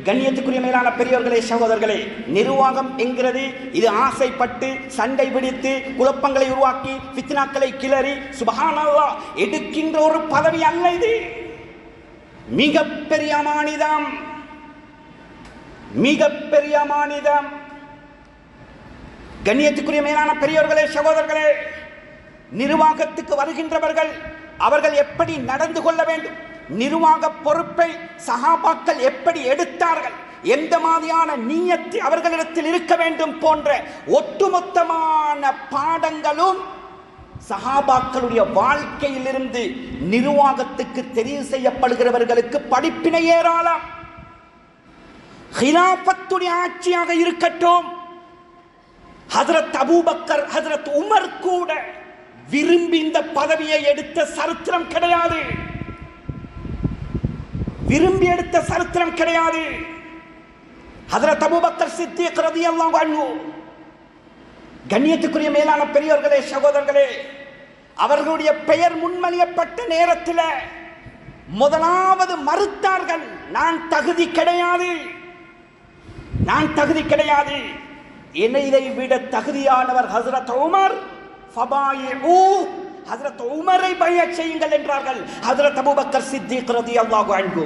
கண்ணியத்துக்குரிய மேலான பெரியோர்களே, சகோதரர்களே, நிர்வாகம் என்கிறது இது ஆசைப்பட்டு சண்டை பிடித்து குழப்பங்களை உருவாக்கி ஃபித்னாக்களை கிளறி சுப்ஹானல்லாஹ் எடுக்கின்ற ஒரு பதவி அல்ல. இது மிகப்பெரிய மானிதம், மிகப்பெரிய மானிதம். கண்ணியத்துக்குரிய மேலான பெரியோர்களே, சகோதரர்களே, நிர்வாகத்துக்கு வருகின்றவர்கள் அவர்கள் எப்படி நடந்து கொள்ள வேண்டும், நிர்வாக பொறுப்பை சஹாபாக்கள் எப்படி எடுத்தார்கள், எந்த மாதிரியான நியத்து அவர்களிடத்தில் இருக்க வேண்டும் போன்ற ஒட்டுமொத்தமான பாடங்களும் சஹாபாக்களுடைய வாழ்க்கையிலிருந்து நிர்வாகத்துக்கு தெரிவு செய்யப்படுகிறவர்களுக்கு படிப்பினை ஏராளம். ஹிலாஃபத்துடைய ஆட்சியாக இருக்கட்டும், ஹஜ்ரத் அபூபக்கர், ஹஜ்ரத் உமர் கூட விரும்பி இந்த பதவியை எடுத்த சரித்திரம் கிடையாது. விரும்பி எடுத்த சரித்திரம் கிடையாது. ஹஜ்ரத் அபூபக்கர் சித்திக் ரலியல்லாஹு அன்ஹு, கண்ணியத்துக்குரிய மேலான பெரியோர்களே, சகோதரர்களே, அவர்களுடைய பெயர் முன்மொழியப்பட்ட நேரத்தில் முதலாவது மறுத்தார்கள். நான் தகுதி கிடையாது, நான் தகுதி கிடையாது. என்னை விட தகுதியானவர் ஹஜ்ரத் உமர், ஃபபாயிஉ, ஹஜ்ரத் உமரை பைஅத் செய்யுங்கள் என்றார்கள். ஹஜ்ரத் அபூபக்கர் சித்திக் ரலியல்லாஹு அன்ஹு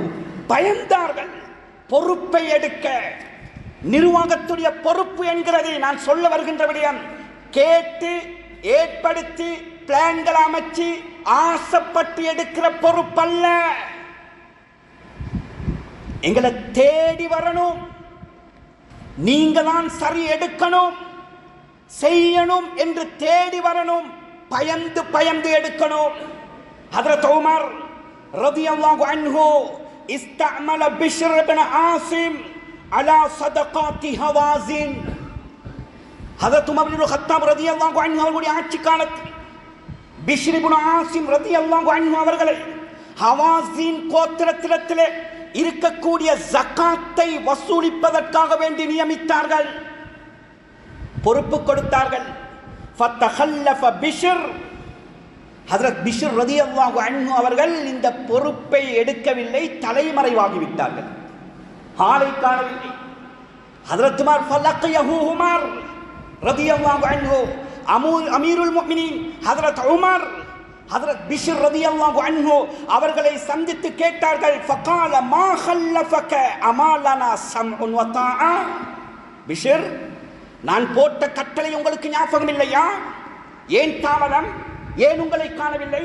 பயந்தார்கள். பொறுப்பை எடுக்க, நிர்வாகத்துடைய பொறுப்பு என்கிறது நான் சொல்ல வருகின்ற விடயம் கேட்டு ஏற்படுத்தி பிளான்கள் அமைச்சு ஆசைப்பட்டு எடுக்கிற பொறுப்பல்ல. எங்களை தேடி வரணும், நீங்க தான் சரி எடுக்கணும் செய்யணும் என்று தேடி வரணும், பயந்து பயந்து எடுக்கணும். ஹஜ்ரத் உமர் ரலியல்லாஹு அன்ஹு இஸ்தஅமல பிஷ்ர் இப்னு ஆசிம் அலா சதகாத்தி ஹவாஸின். ஹஜ்ரத் உமர் இப்னு கத்தாப் ரலியல்லாஹு அன்ஹு அவர்களுடைய ஆட்சி காலத்தில் பிஷ்ர் இப்னு ஆசிம் ரலியல்லாஹு அன்ஹு அவர்களை ஹவாஸின் கோத்திரத்திலே இருக்கக்கூடிய ஜகாத்தை வசூலிப்பதற்காக வேண்டி நியமித்தார்கள், பொறுப்பு கொடுத்தார்கள். ஃபதஹல்லஃப பிஷ்ர், ஹஜ்ரத் பிஷ்ர் ரலியல்லாஹு அன்ஹு அவர்கள் இந்த பொறுப்பை எடுக்கவில்லை, தலைமறைவாகிவிட்டார்கள், ஆளை காணவில்லை. ஹஜ்ரத் உமர் ஃபலக்கியஹு உமர் ரலியல்லாஹு அன்ஹு, அமீருல் முஃமினீன் ஹஜ்ரத் உமர் ஹஜ்ரத் பிஷ்ர் ரலியல்லாஹு அன்ஹு அவர்களை சந்தித்து கேட்டார்கள். ஃபகால மா ஹல்லஃபக அமாலனா சம்உன் வ தாஆ. பிஷ்ர், நான் போட்ட கட்டளை உங்களுக்கு ஞாபகம் இல்லையா? ஏன் தாமதம்? ஏன் உங்களை காணவில்லை?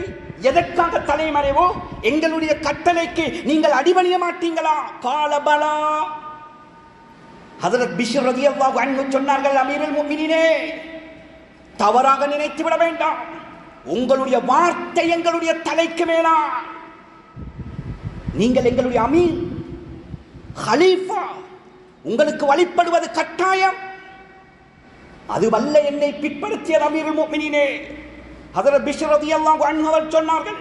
எதற்காக தலைமறைவோ? எங்களுடைய கட்டளைக்கு நீங்கள் அடிபணிய மாட்டீங்களா? காலபலா. ஹஜ்ரத் பிஷ்ர் ரலியல்லாஹு அன்ஹு சொன்னார்கள், அமீருல் முஃமினீனே, தவறாக நினைத்து விட வேண்டாம். உங்களுடைய வார்த்தை எங்களுடைய தலைக்கு மேலா. நீங்கள் எங்களுடைய அமீர், ஹலீஃபா, உங்களுக்கு வழிபடுவது கட்டாயம். அதுவல்ல என்னை பிற்படுத்திய அமீருல் முஃமினீனே. ஹஜ்ரத் பிஷ்ர் ரலியல்லாஹு அன்ஹு அவர்கள் சொன்னார்கள்,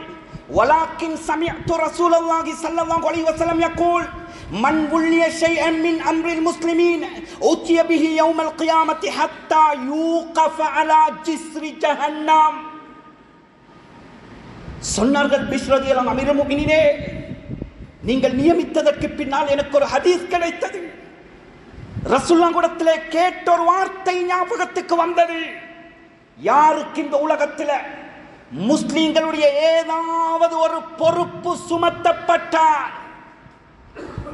வலாக்கின் சமிஅத்து ரசூலுல்லாஹி ஸல்லல்லாஹு அலைஹி வஸல்லம் யகூல் மன் உல்லிய ஷைஅன் மின் அம்ரில் முஸ்லிமீன் உத்திய பிஹி யௌமல் கியாமத்தி ஹத்தா யூகஃப அலா ஜிஸ்ரி ஜஹன்னம். சொன்னார்கள் பிஷ்ர் ரலியல்லாஹு அமீருல் முஃமினீனே, நீங்கள் நியமித்ததற்கு பின்னால் எனக்கு ஒரு ஹதீஸ் கிடைத்தது. ரசூலுல்லாஹ் கூடத்திலே கேட்ட ஒரு வார்த்தை ஞாபகத்துக்கு வந்தது. யாருக்கு இந்த உலகத்தில் முஸ்லிம்களுடைய ஏதாவது ஒரு பொறுப்பு சுமத்தப்பட்டால்,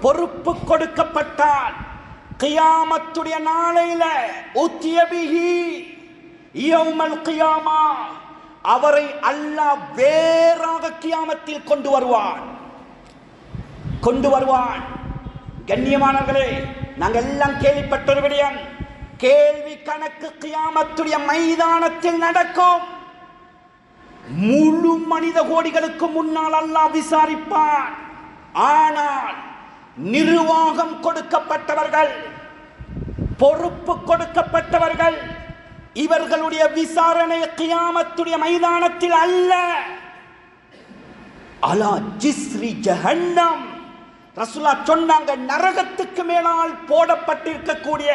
பொறுப்பு கொடுக்கப்பட்டால், கியாமத்துடைய நாளையில உத்தியபிஹி யௌமல் கியாமா, அவரை அல்லாஹ் வேறாக கியாமத்தில் கொண்டு வருவான். கண்ணியமானவர்களே, நாங்கள் எல்லாம் கேள்விப்பட்ட ஒரு விடயம், கேள்வி கணக்கு கியாமத்துடைய மைதானத்தில் நடக்கும். முழு மனித கோடிகளுக்கு முன்னால் அல்லாஹ் விசாரிப்பான். ஆனால் நிர்வாகம் கொடுக்கப்பட்டவர்கள், பொறுப்பு கொடுக்கப்பட்டவர்கள், இவர்களுடைய விசாரணை கியாமத்துடைய மைதானத்தில் அல்ல, அலா ஜிஸ்ரி ஜஹன்னம். ரசூலுல்லாஹ் சொன்னாங்க, நரகத்துக்கு மேலால் போடப்பட்டிருக்கக்கூடிய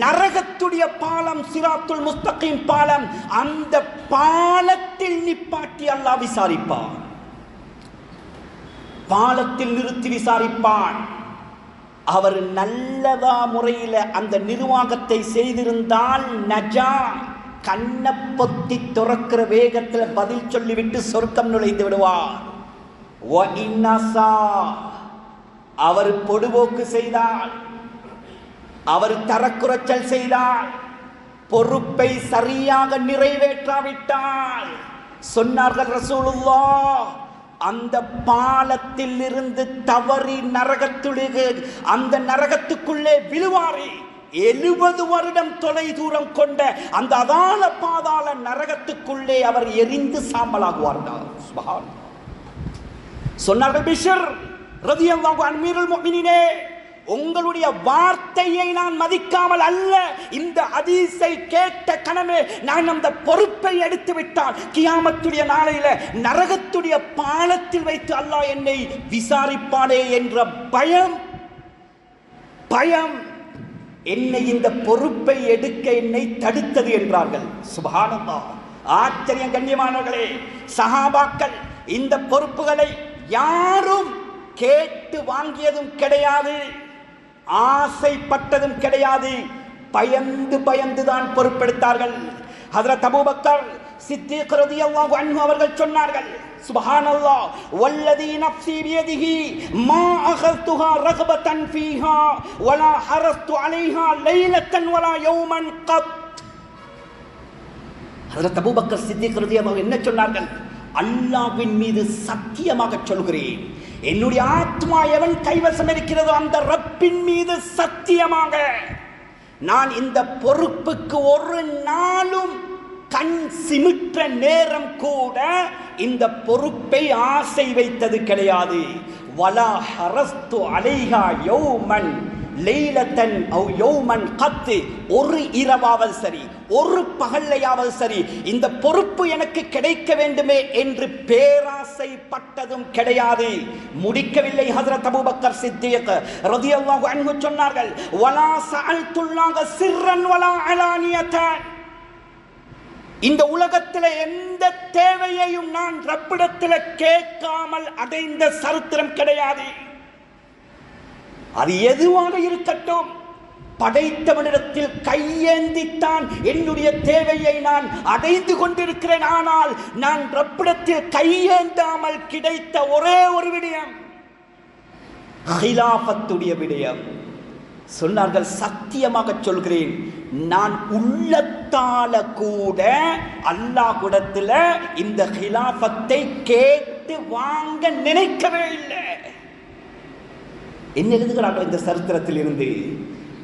நரகத்துடைய பாலம், சிராத்துல் முஸ்தகீம் பாலம், அந்த பாலத்தில் நிப்பாட்டி அல்லாஹ் விசாரிப்பான். பாலத்தில் நிறுத்தி விசாரிப்பான். அவர் நல்லதா முறையில் அந்த நிர்வாகத்தை செய்திருந்தால் நஜா, கண்ணை பொத்தி துறக்கிற வேகத்தில் பதில் சொல்லிவிட்டு சொர்க்கம் நுழைந்து விடுவார். அவர் பொடுபோக்கு செய்தால், அவர் தரக்குறைச்சல் செய்தால், பொறுப்பை சரியாக நிறைவேற்றாவிட்டால், சொன்னார்கள் ரசூலுல்லாஹ், அந்த பாலத்தில் இருந்து தவறி அந்த நரகத்துக்குள்ளே விழுவாரி 70 வருடம் தொலை தூரம் கொண்ட அந்த அதால பாதாள நரகத்துக்குள்ளே அவர் எரிந்து சாம்பலாகுவார்கள். சொன்னார்கள் பிஷ்ர் ரலியல்லாஹு அன்ஹு, அமீருல் முஃமினீனே, உங்களுடைய வார்த்தையை நான் மதிக்காமல் அல்ல, இந்த ஹதீஸை கேட்ட கணமே நான் அந்த பொறுப்பை எடுத்து விட்டால் கியாமத்துடைய நாளையில நரகத்துடைய பாலத்தில் வைத்து அல்லாஹ் என்னை விசாரிப்பானே என்ற பயம் என்னை இந்த பொறுப்பை எடுக்க என்னை தடுத்தது என்றார்கள். சுப்ஹானல்லாஹ். ஆச்சரியம். கண்ணியமானவர்களே, சஹாபாக்கள் இந்த பொறுப்புகளை யாரும் கேட்டு வாங்கியதும் கிடையாது, ஆசைப்பட்டதும் கிடையாது, பயந்துதான் பொறுப்பெடுத்தார்கள். ஹஜ்ரத் அபூபக்கர் சித்தீக் ரலியல்லாஹு அன்ஹு அவர்கள் சொன்னார்கள், சுப்ஹானல்லாஹ், வல்லதி நஃப்ஸி பியதிஹி மா அகதுஹா ரக்பதன் ஃபீஹா வலா ஹரஸ்து அலைஹா லைலத்தன் வலா யௌமன் கத். ஹஜ்ரத் அபூபக்கர் சித்தீக் ரலியல்லாஹு என்ன சொன்னார்கள்? அல்லாஹ்வின் மீது சத்தியமாக சொல்கிறேன், என்னுடைய ஆத்மா எவன் கைவசம் இருக்கிறதோ அந்த ரப்பின் மீது சத்தியமாக நான் இந்த பொறுப்புக்கு ஒரு நாளும் கண் சிமிட்ட நேரம் கூட இந்த பொறுப்பை ஆசை வைத்தது கிடையாது. வலா ஹரஸ்து அலைஹா யௌமன் லைலத்தன் அவ் யௌமன் கத், ஒரு இரவாவது சரி, ஒரு பகல்லையாவது சரி, இந்த பொறுப்பு எனக்கு கிடைக்க வேண்டுமே என்று பேராசைப்பட்டதும் கிடையாது. முடிக்கவில்லை. ஹஜ்ரத் அபூபக்கர் சித்தீக் ரலியல்லாஹு அன்ஹு சொன்னார்கள், வலா சஅல்துல்லாஹ சிர்ரன் வலா அலானியத்தன், இந்த உலகத்தில் எந்த தேவையையும் நான் ரப்பிடத்தில் கேட்காமல் அடைந்த சரித்திரம் கிடையாது. அது எதுவாக இருக்கட்டும், படைத்தவனிடத்தில் கையேந்தித்தான் என்னுடைய தேவையை நான் அடைந்து கொண்டிருக்கிறேன். ஆனால் நான் ரப்பிடத்தில் கையேந்தாமல் கிடைத்த ஒரே ஒரு விடயம், ஹிலாஃபத்துடைய விடயம். சொன்னார்கள், சத்தியமாக சொல்கிறேன், நான் உள்ளத்தால கூட அல்லாஹ்விடத்தில் இந்த ஹிலாஃபத்தை கேட்டு வாங்க நினைக்கவே இல்லை. என்ன எழுதுகிறார்கள் இந்த சரித்திரத்தில் இருந்து?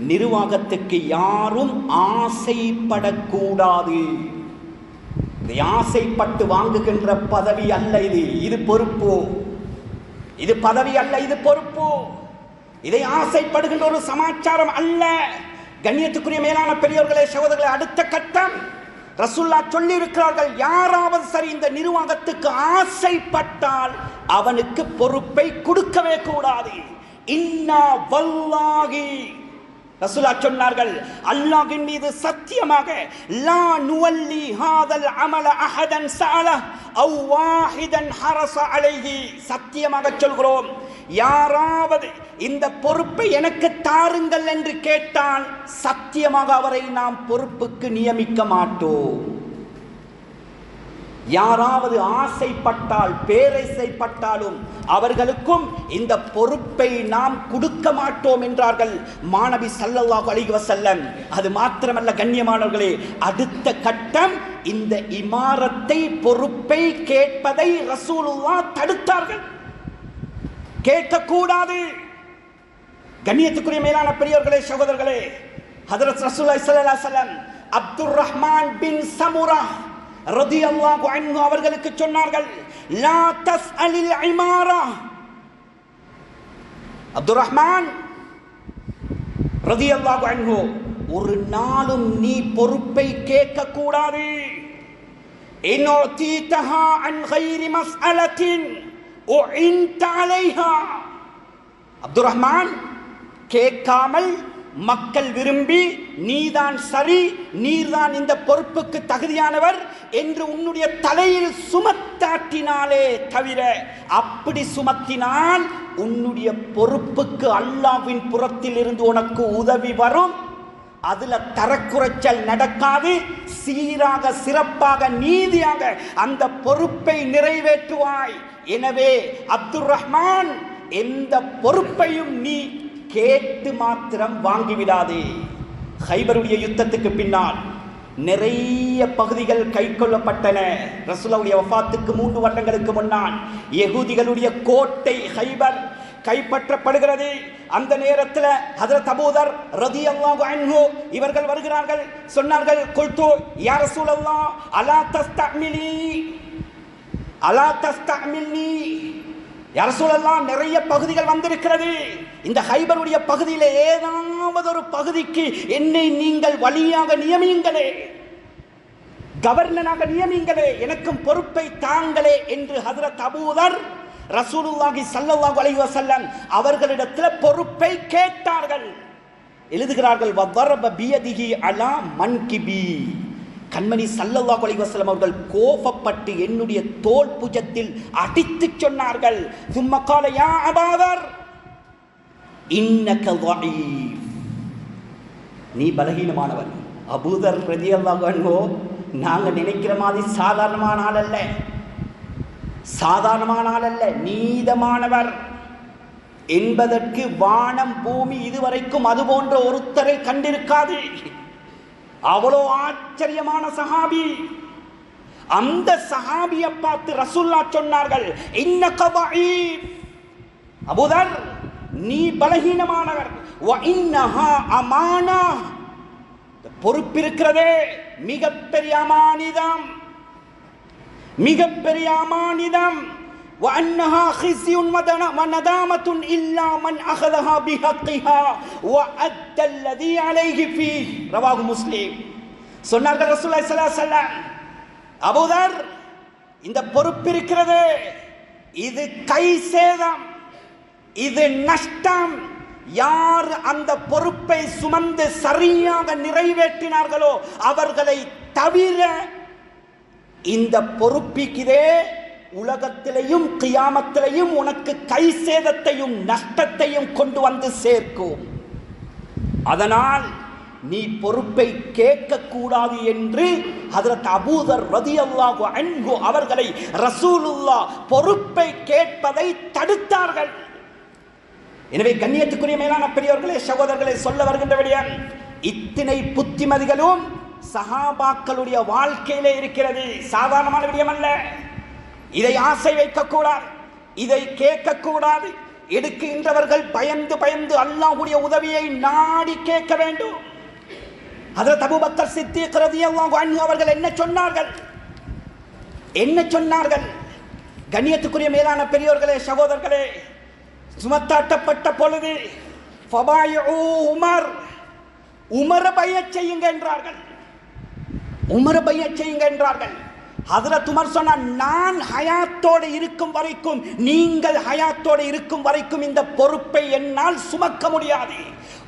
நிர்வாகத்துக்கு யாரும் ஆசைப்படக்கூடாது. இதை ஆசைப்பட்டு வாங்குகின்ற பதவி அல்ல இது, இது பொறுப்பு. இது பதவி அல்ல, இது பொறுப்பு. இதை ஆசைப்படுகின்ற ஒரு சமாச்சாரம் அல்ல. கண்ணியத்துக்குரிய மேலான பெரியோர்களே, சகோதரர்களே, அடுத்த கட்டம் ரசூலுல்லாஹ் சொல்லி இருக்கிறார்கள், யாராவது சரி இந்த நிர்வாகத்துக்கு ஆசைப்பட்டால் அவனுக்கு பொறுப்பை கொடுக்கவே கூடாது. இன்னா வல்லாஹி, ரசூலுல்லாஹ் சொன்னார்கள், அல்லாஹ்வின் மீது சத்தியமாக, லா நுவல்லி ஹாதல் அமல அஹதன் ஸஅல அவ் வாஹிதன் ஹரஸ அலைஹி, சத்தியமாக சொல்கிறோம், யாராவது இந்த பொறுப்பை எனக்கு தாருங்கள் என்று கேட்டால் சத்தியமாக அவரை நாம் பொறுப்புக்கு நியமிக்க மாட்டோம். யாராவது ஆசைப்பட்டால், பேரைசைப்பட்டாலும் அவர்களுக்கும் இந்த பொறுப்பை நாம் கொடுக்க மாட்டோம் என்றார்கள் மாநபி ஸல்லல்லாஹு அலைஹி வஸல்லம். அது மாத்திரமல்ல கண்ணியமானவர்களே, அடுத்த கட்டம், இந்த இமாரத்தை, பொறுப்பை கேட்பதை ரசூலுல்லாஹ் தடுத்தார்கள். கேட்கக்கூடாது. கண்ணியத்துக்குரிய மேலான பெரியோர்களே, சகோதரர்களே, ஹஜ்ரத் ரசூலுல்லாஹி ஸல்லல்லாஹு அலைஹி வஸல்லம் அப்துர் ரஹ்மான் பின் சமுரா ரலியல்லாஹு அன்ஹு அவர்களுக்கு சொன்னார்கள், லா தஸ்அலில் இமாரா. அப்துர் ரஹ்மான் ரலியல்லாஹு அன்ஹு, ஒரு நாளும் நீ பொறுப்பை கேட்க கூடாது. இன்உதீதஹா அன் கைரி மஸ்அலத்தின் உஇன்த அலைஹா. அப்துர் ரஹ்மான், கேட்காமல் மக்கள் விரும்பி நீதான் சரி, நீதான் இந்த பொறுப்புக்கு தகுதியானவர் என்று உன்னுடைய தலையில் சுமத்தாட்டினாலே தவிர, அப்படி சுமத்தினால் உன்னுடைய பொறுப்புக்கு அல்லாஹ்வின் புறத்தில் இருந்து உனக்கு உதவி வரும். அதுல தரக்குறைச்சல் நடக்காது. சீராக, சிறப்பாக, நீதியாக அந்த பொறுப்பை நிறைவேற்றுவாய். எனவே அப்துர் ரஹ்மான், எந்த பொறுப்பையும் நீ கேட்டு மாத்திரம் வாங்கிவிடாதே. ஹைபருடைய யுத்தத்துக்கு பின்னால் நிறைய பகுதிகள் கை கொள்ளப்பட்டன. ரசூலுல்லாஹ்வுடைய வஃபாத்துக்கு 3 வருடங்களுக்கு முன்னால் யகூதிகளுடைய கோட்டை ஹைபர் கைப்பற்றப்படுகிறது. அந்த நேரத்தில் ஹஜ்ரத் அபூதர் ரலியல்லாஹு அன்ஹு இவர்கள் வருகிறார்கள். சொன்னார்கள், குல்து யா ரசூலல்லாஹ் அலா தஸ்தஅமில்னி, யா ரசூலல்லாஹ், நிறைய பகுதிகள் வந்திருக்கிறது. இந்த ஹைபருடைய பகுதியிலே ஏதாவது ஒரு பகுதிக்கு என்னை நீங்கள் வலியாக நியமியுங்களே, கவர்னராக நியமியுங்களே, எனக்கும் பொறுப்பை தாங்களே என்று ஹஜ்ரத் அபூதர் ரசூலுல்லாஹி ஸல்லல்லாஹு அலைஹி வஸல்லம் அவர்களிடத்தில் பொறுப்பை கேட்டார்கள். எழுதுகிறார்கள், வதரப பியதிஹி அலா மன்கிபி. கண்மணி ஸல்லல்லாஹு அலைஹி வஸல்லம் அவர்கள் கோபப்பட்டு என்னுடைய தோள் புஜத்தில் அடித்து சொன்னார்கள், சும்ம கால யா அபூதர் இன்னக ضعيف, நீ பலகீனமானவன். அபூதர் ரலியல்லாஹு அன்ஹு, நாங்க நினைக்கிற மாதிரி சாதாரணமான ஆள் அல்ல, சாதாரணமான ஆள் அல்ல, நீதமானவர் என்பதற்கு வானம் பூமி இதுவரைக்கும் அது போன்ற ஒருத்தரை கண்டிருக்காது. அவ்வளோ ஆச்சரியமான சஹாபி. அந்த சஹாபியை பார்த்து ரசூலுல்லாஹ் சொன்னார்கள், இன்னக ضعيف, அபூதர் நீ பலகீனமானவர். வ இன்னஹா அமானா, பொறுப்பிருக்கிறதே மிகப்பெரிய அமானிதம், மிகப்பெரிய அமானிதம். வ அன்னஹா ஹிஸ்யுன் வ நதாமத்துன் இல்லா மன் அஹதஹா பிஹக்கிஹா வ அத்தல்லதி அலைஹி ஃபீ, ரவாஹு முஸ்லிம். சொன்னார்கள் ரசூலுல்லாஹி ஸல்லல்லாஹு அலைஹி வஸல்லம், அபூதர், இந்த பொறுப்பிருக்கிறது, இது கை சேதம், இது நஷ்டம். யார் அந்த பொறுப்பை சுமந்து சரியாக நிறைவேற்றினார்களோ அவர்களை தவிர இந்த பொறுப்பிக்கிறே உலகத்திலையும் கியாமத்திலையும் உனக்கு கை சேதத்தையும் நஷ்டத்தையும் கொண்டு வந்து சேர்க்கும். அதனால் நீ பொறுப்பை கேட்க கூடாது என்று ஹஜ்ரத் அபூதர் ரலியல்லாஹு அன்ஹு அவர்களை ரசூலுல்லாஹ் பொறுப்பை கேட்பதை தடுத்தார்கள். எனவே கண்ணியத்துக்குரிய மேலான பெரியோர்களே, சகோதரர்களே, சொல்ல வருகின்ற விடயம், இத்தனை புத்திமதிகளும் சஹாபாக்களுடைய வாழ்க்கையிலே இருக்கிறது. சாதாரணமான விடயம் அல்ல. இதை ஆசை வைக்கக்கூடாது, இதை கேட்கக்கூடாது. எடுக்கின்றவர்கள் பயந்து பயந்து அல்லாஹ்வுடைய உதவியை நாடி கேட்க வேண்டும். ஹஜ்ரத் அபூபக்கர் சித்தீக் ரலியல்லாஹு அன்ஹு அவர்கள் என்ன சொன்னார்கள்? கண்ணியத்துக்குரிய மேலான பெரியோர்களே, சகோதரர்களே, சுமத்தாட்டப்பட்ட பொழுது உமர பையச் செய்யுங்க என்றார்கள். ஹஜ்ரத் உமர் சொன்னார், நான் ஹயாத்தோடு இருக்கும் வரைக்கும், நீங்கள் ஹயாத்தோடு இருக்கும் வரைக்கும் இந்த பொறுப்பை என்னால் சுமக்க முடியாது.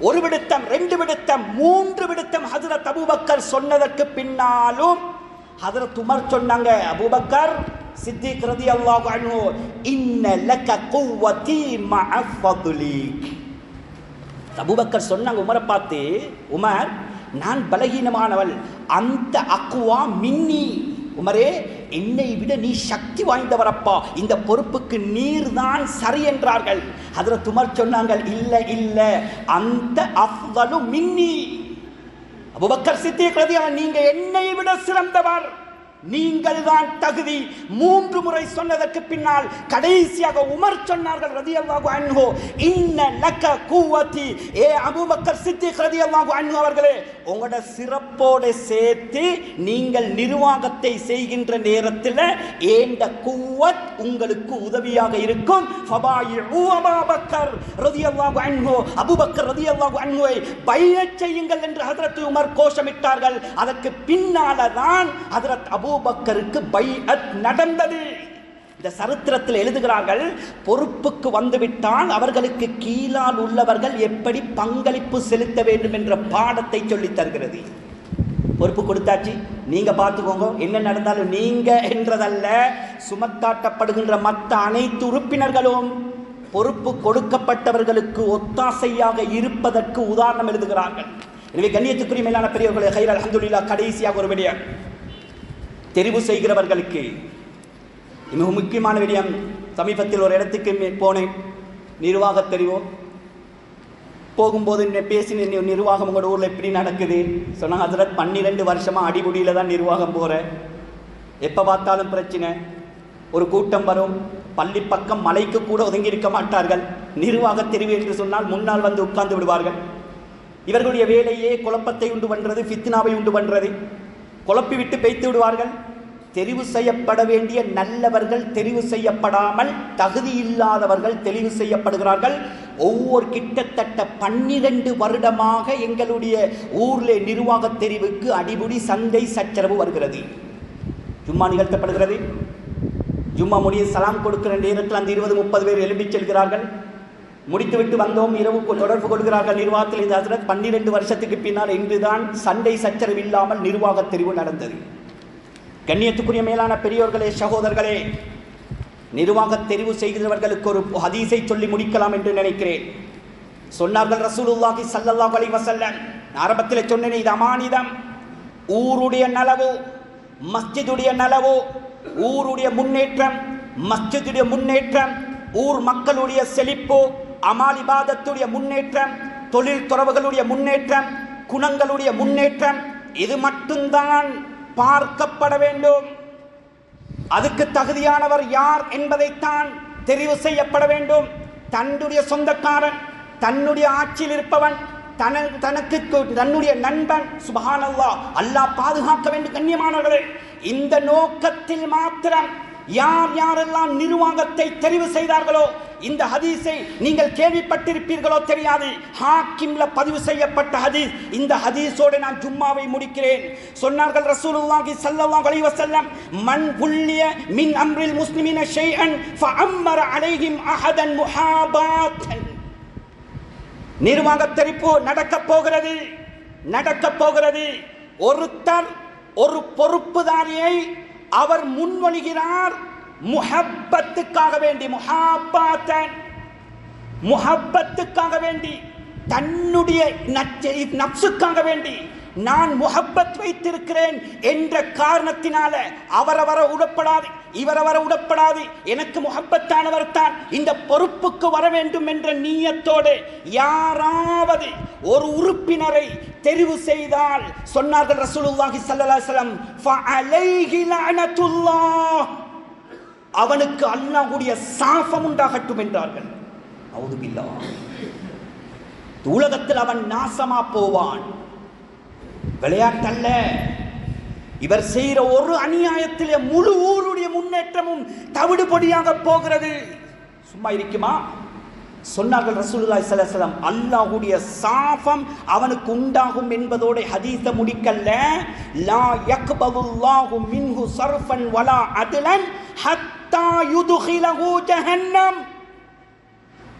ஒரு விடுத்தம், 2 விடுத்தம், 3 விடுத்தம் ஹஜ்ரத் அபூபக்கர் சொன்னதற்கு பின்னாலும் ஹஜ்ரத் உமர் சொன்னாங்க, அபூபக்கர் சித்திக் ரலியல்லாஹு அன்ஹு, இன்ன லக குவதி மஅ ஃபத்லிக். அபூபக்கர் சொன்னாங்க உமரை பார்த்து, உமர், நான் பலகீனமானவள், அந்த அக்குவா மின்னி, உமரே, என்னை விட நீ சக்தி வாய்ந்தவரப்பா, இந்த பொறுப்புக்கு நீர்தான் சரி என்றார்கள். ஹஜ்ரத் உமர் சொன்னாங்க, இல்ல அந்த அஃதலு மின்னி. அபூபக்கர் சித்தீக் ரலியல்லாஹு, நீங்க என்னை விட சிறந்தவர், நீங்கள் தான் தகுதி. 3 முறை சொன்னதற்கு பின்னால் கடைசியாக உமர் சொன்னார்கள் ரலியல்லாஹு அன்ஹு, இன்ன லக குவதி. ஏ அபூபக்கர் சித்தீக் ரலியல்லாஹு அன்ஹு அவர்களே, உங்களோட சிறப்போடு சேர்த்து நீங்கள் நிர்வாகத்தை செய்கின்ற நேரத்தில் ஏண்ட குவத் உங்களுக்கு உதவியாக இருக்கும். ஃபபாயிஉ அபூபக்கர் ரலியல்லாஹு அன்ஹு, அபூபக்கர் ரலியல்லாஹு அன்ஹுவை பைஅத் செய்யுங்கள் என்று ஹஜ்ரத் உமர் கோஷமிட்டார்கள். அதற்கு பின்னால தான் ஹஜ்ரத் அபூபக்கருக்கு பைஅத் நடந்தது. இந்த சரித்திரத்தில் எழுதுகிறார்கள், பொறுப்புக்கு வந்துவிட்டால் அவர்களுக்கு கீழால் உள்ளவர்கள் எப்படி பங்களிப்பு செலுத்த வேண்டும் என்ற பாடத்தை சொல்லித் தருகிறது. பொறுப்பு கொடுத்தாச்சு, நீங்க பார்த்துக்கோங்க, என்ன நடந்தாலும் நீங்க என்றதல்ல, சுமத்தாட்டப்படுகின்ற மற்ற அனைத்து உறுப்பினர்களும் பொறுப்பு கொடுக்கப்பட்டவர்களுக்கு ஒத்தாசையாக இருப்பதற்கு உதாரணம் எழுதுகிறார்கள். எனவே கண்ணியத்துக்குரிய மேலான பெரியவர்களே, ஹைர் அல்ஹம்துலில்லாஹ், கடைசியாக ஒரு விடயம், தெரிவு செய்கிறவர்களுக்கு மிக முக்கியமான விடயம். சமீபத்தில் ஒரு இடத்துக்கு போனேன், நிர்வாக தெரிவோ, போகும்போது பேசின நிர்வாகம் உங்களோட ஊரில் எப்படி நடக்குது சொன்னாங்க. ஹஜ்ரத் 12 வருஷமாக அடிபுடியில் தான் நிர்வாகம் போகிறேன், எப்போ பார்த்தாலும் பிரச்சனை. ஒரு கூட்டம் வரும், பள்ளி பக்கம் மலைக்கு கூட ஒதுங்கி இருக்க மாட்டார்கள். நிர்வாக தெரிவு என்று சொன்னால் முன்னால் வந்து உட்கார்ந்து விடுவார்கள். இவர்களுடைய வேலையே குழப்பத்தை உண்டு பண்ணுறது, ஃபித்னாவை உண்டு பண்ணுறது. குழப்பி விட்டு பேய்த்து விடுவார்கள். தெரிவு செய்யப்பட வேண்டிய நல்லவர்கள் தெரிவு செய்யப்படாமல் தகுதி இல்லாதவர்கள் தெரிவு செய்யப்படுகிறார்கள். ஒவ்வொரு கிட்டத்தட்ட 12 வருடமாக எங்களுடைய ஊரில் நிர்வாக தெரிவுக்கு அடிபுடி சண்டை சச்சரவு வருகிறது. ஜும்மா நிகழ்த்தப்படுகிறது. ஜும்மா முடிய சலாம் கொடுக்கிற நேரத்தில் அந்த 20-30 பேர் எழுப்பி செல்கிறார்கள். முடித்துவிட்டு வந்தோம், இரவு தொடர்பு கொள்கிறார்கள் நிர்வாகத்தில். இந்த ஹஜ்ரத் 12 வருஷத்துக்கு பின்னால் இன்றுதான் சண்டை சச்சரவு இல்லாமல் நிர்வாக தெரிவு நடந்தது. கண்ணியத்துக்குரிய மேலான பெரியோர்களே, சகோதரர்களே, நிர்வாக தெரிவு செய்கிறவர்களுக்கு ஒரு ஹதீஸை சொல்லி முடிக்கலாம் என்று நினைக்கிறேன். சொன்னார்கள் ரசூலுல்லாஹி ஸல்லல்லாஹு அலைஹி வஸல்லம், ஆரம்பத்தில் சொன்னேன், இது அமானிதம். ஊருடைய நலவு, மஸ்ஜிதுடைய நலவு, ஊருடைய முன்னேற்றம், மஸ்ஜிதுடைய முன்னேற்றம், ஊர் மக்களுடைய செழிப்பு, அமால் இபாதத்துடைய முன்னேற்றம், தொழில் துறவுகளுடைய முன்னேற்றம், குணங்களுடைய முன்னேற்றம், இது மட்டும்தான் பார்க்கப்பட வேண்டும். அதுக்கு தகுதியானவர் யார் என்பதைத்தான் தெரிவு செய்யப்பட வேண்டும். தன்னுடைய சொந்தக்காரன், தன்னுடைய ஆட்சியில் இருப்பவன், தனக்கு தன்னுடைய நண்பன், சுப்ஹானல்லாஹ், அல்லாஹ் பாதுகாக்க வேண்டும். கண்ணியமானவர்களே, இந்த நோக்கத்தில் மாத்திரம் யார் யாரெல்லாம் நிர்வாகத்தை தெரிவு செய்தார்களோ, இந்த ஹதீஸை நீங்கள் கேள்விப்பட்டிருப்பீர்களோ தெரியாது, ஹாக்கிம்ல பதிவு செய்யப்பட்ட ஹதீஸ். இந்த ஹதீஸோடு நான் ஜும்மாவை முடிக்கிறேன். சொன்னார்கள் ரசூலுல்லாஹி ஸல்லல்லாஹு அலைஹி வஸல்லம், மன் புல்லிய மின் அம்ரில் முஸ்லிமீன ஷைஅன் ஃபஅம்மர அலைஹிம் அஹதன் முஹாபாத்தன். நிர்வாக தெரிப்பு நடக்க போகிறது. ஒருத்தர் ஒரு பொறுப்புதாரியை அவர் முன்மொழிகிறார், முஹப்பத்துக்காக வேண்டி, முஹப்பத்துக்காக வேண்டி, தன்னுடைய நப்சுக்காக வேண்டி நான் முஹப்பத் வைத்திருக்கிறேன் என்ற காரணத்தினால அவரவர உடப்படாது. இவர் வர விடப்படாது, எனக்கு முஹப்பத்தானவர் தான் இந்த பொறுப்புக்கு வர வேண்டும் என்ற நீயத்தோடு யாராவது ஒரு உறுப்பினரை தெரிவு செய்தால் சொன்னார்கள் ரசூலுல்லாஹி ஸல்லல்லாஹு அலைஹி வஸல்லம், ஃபஅலைஹி லஅனத்துல்லாஹ், அவனுக்கு அல்லாஹ்வுடைய சாபம் உண்டாகட்டும் என்றார்கள். அஊது பில்லாஹ். உலகத்தில் அவன் நாசமா போவான். விளையாட்டல்ல, இவர் செய்கிற ஒரு அநியாயத்திலே முழு ஊருடைய முன்னேற்றமும் தவிடுபடியாக போகிறது. சும்மா இருக்குமா? சொன்னார்கள் ரசூலுல்லாஹி ஸல்லல்லாஹு அலைஹி வஸல்லம், அல்லாஹ்வுடைய சாபம் அவனுக்கு உண்டாகும் என்பதோட ஹதீஸை முடிக்கல்ல. லா யக்பலுல்லாஹு மின்ஹு ஸர்ஃபன் வலா அத்லன் ஹத்தா யுத்கிலஹு ஜஹன்னம்.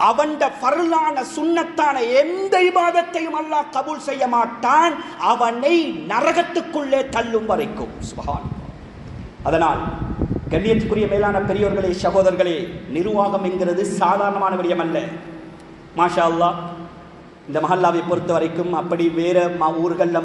அவன்ட ஃபர்லான சுன்னத்தான எந்த இபாதத்தையும் அல்லாஹ் கபூல் செய்ய மாட்டான், அவனை நரகத்துக்குள்ளே தள்ளும் வரைக்கும். சுப்ஹான். அதனால் கண்ணியத்துக்குரிய மேலான பெரியோர்களே, சகோதரர்களே, நிர்வாகம் என்கிறது சாதாரணமான விடயம் அல்ல. மாஷா அல்லாஹ், இந்த மஹல்லாவை பொறுத்த வரைக்கும் அப்படி வேற ஊர்களில்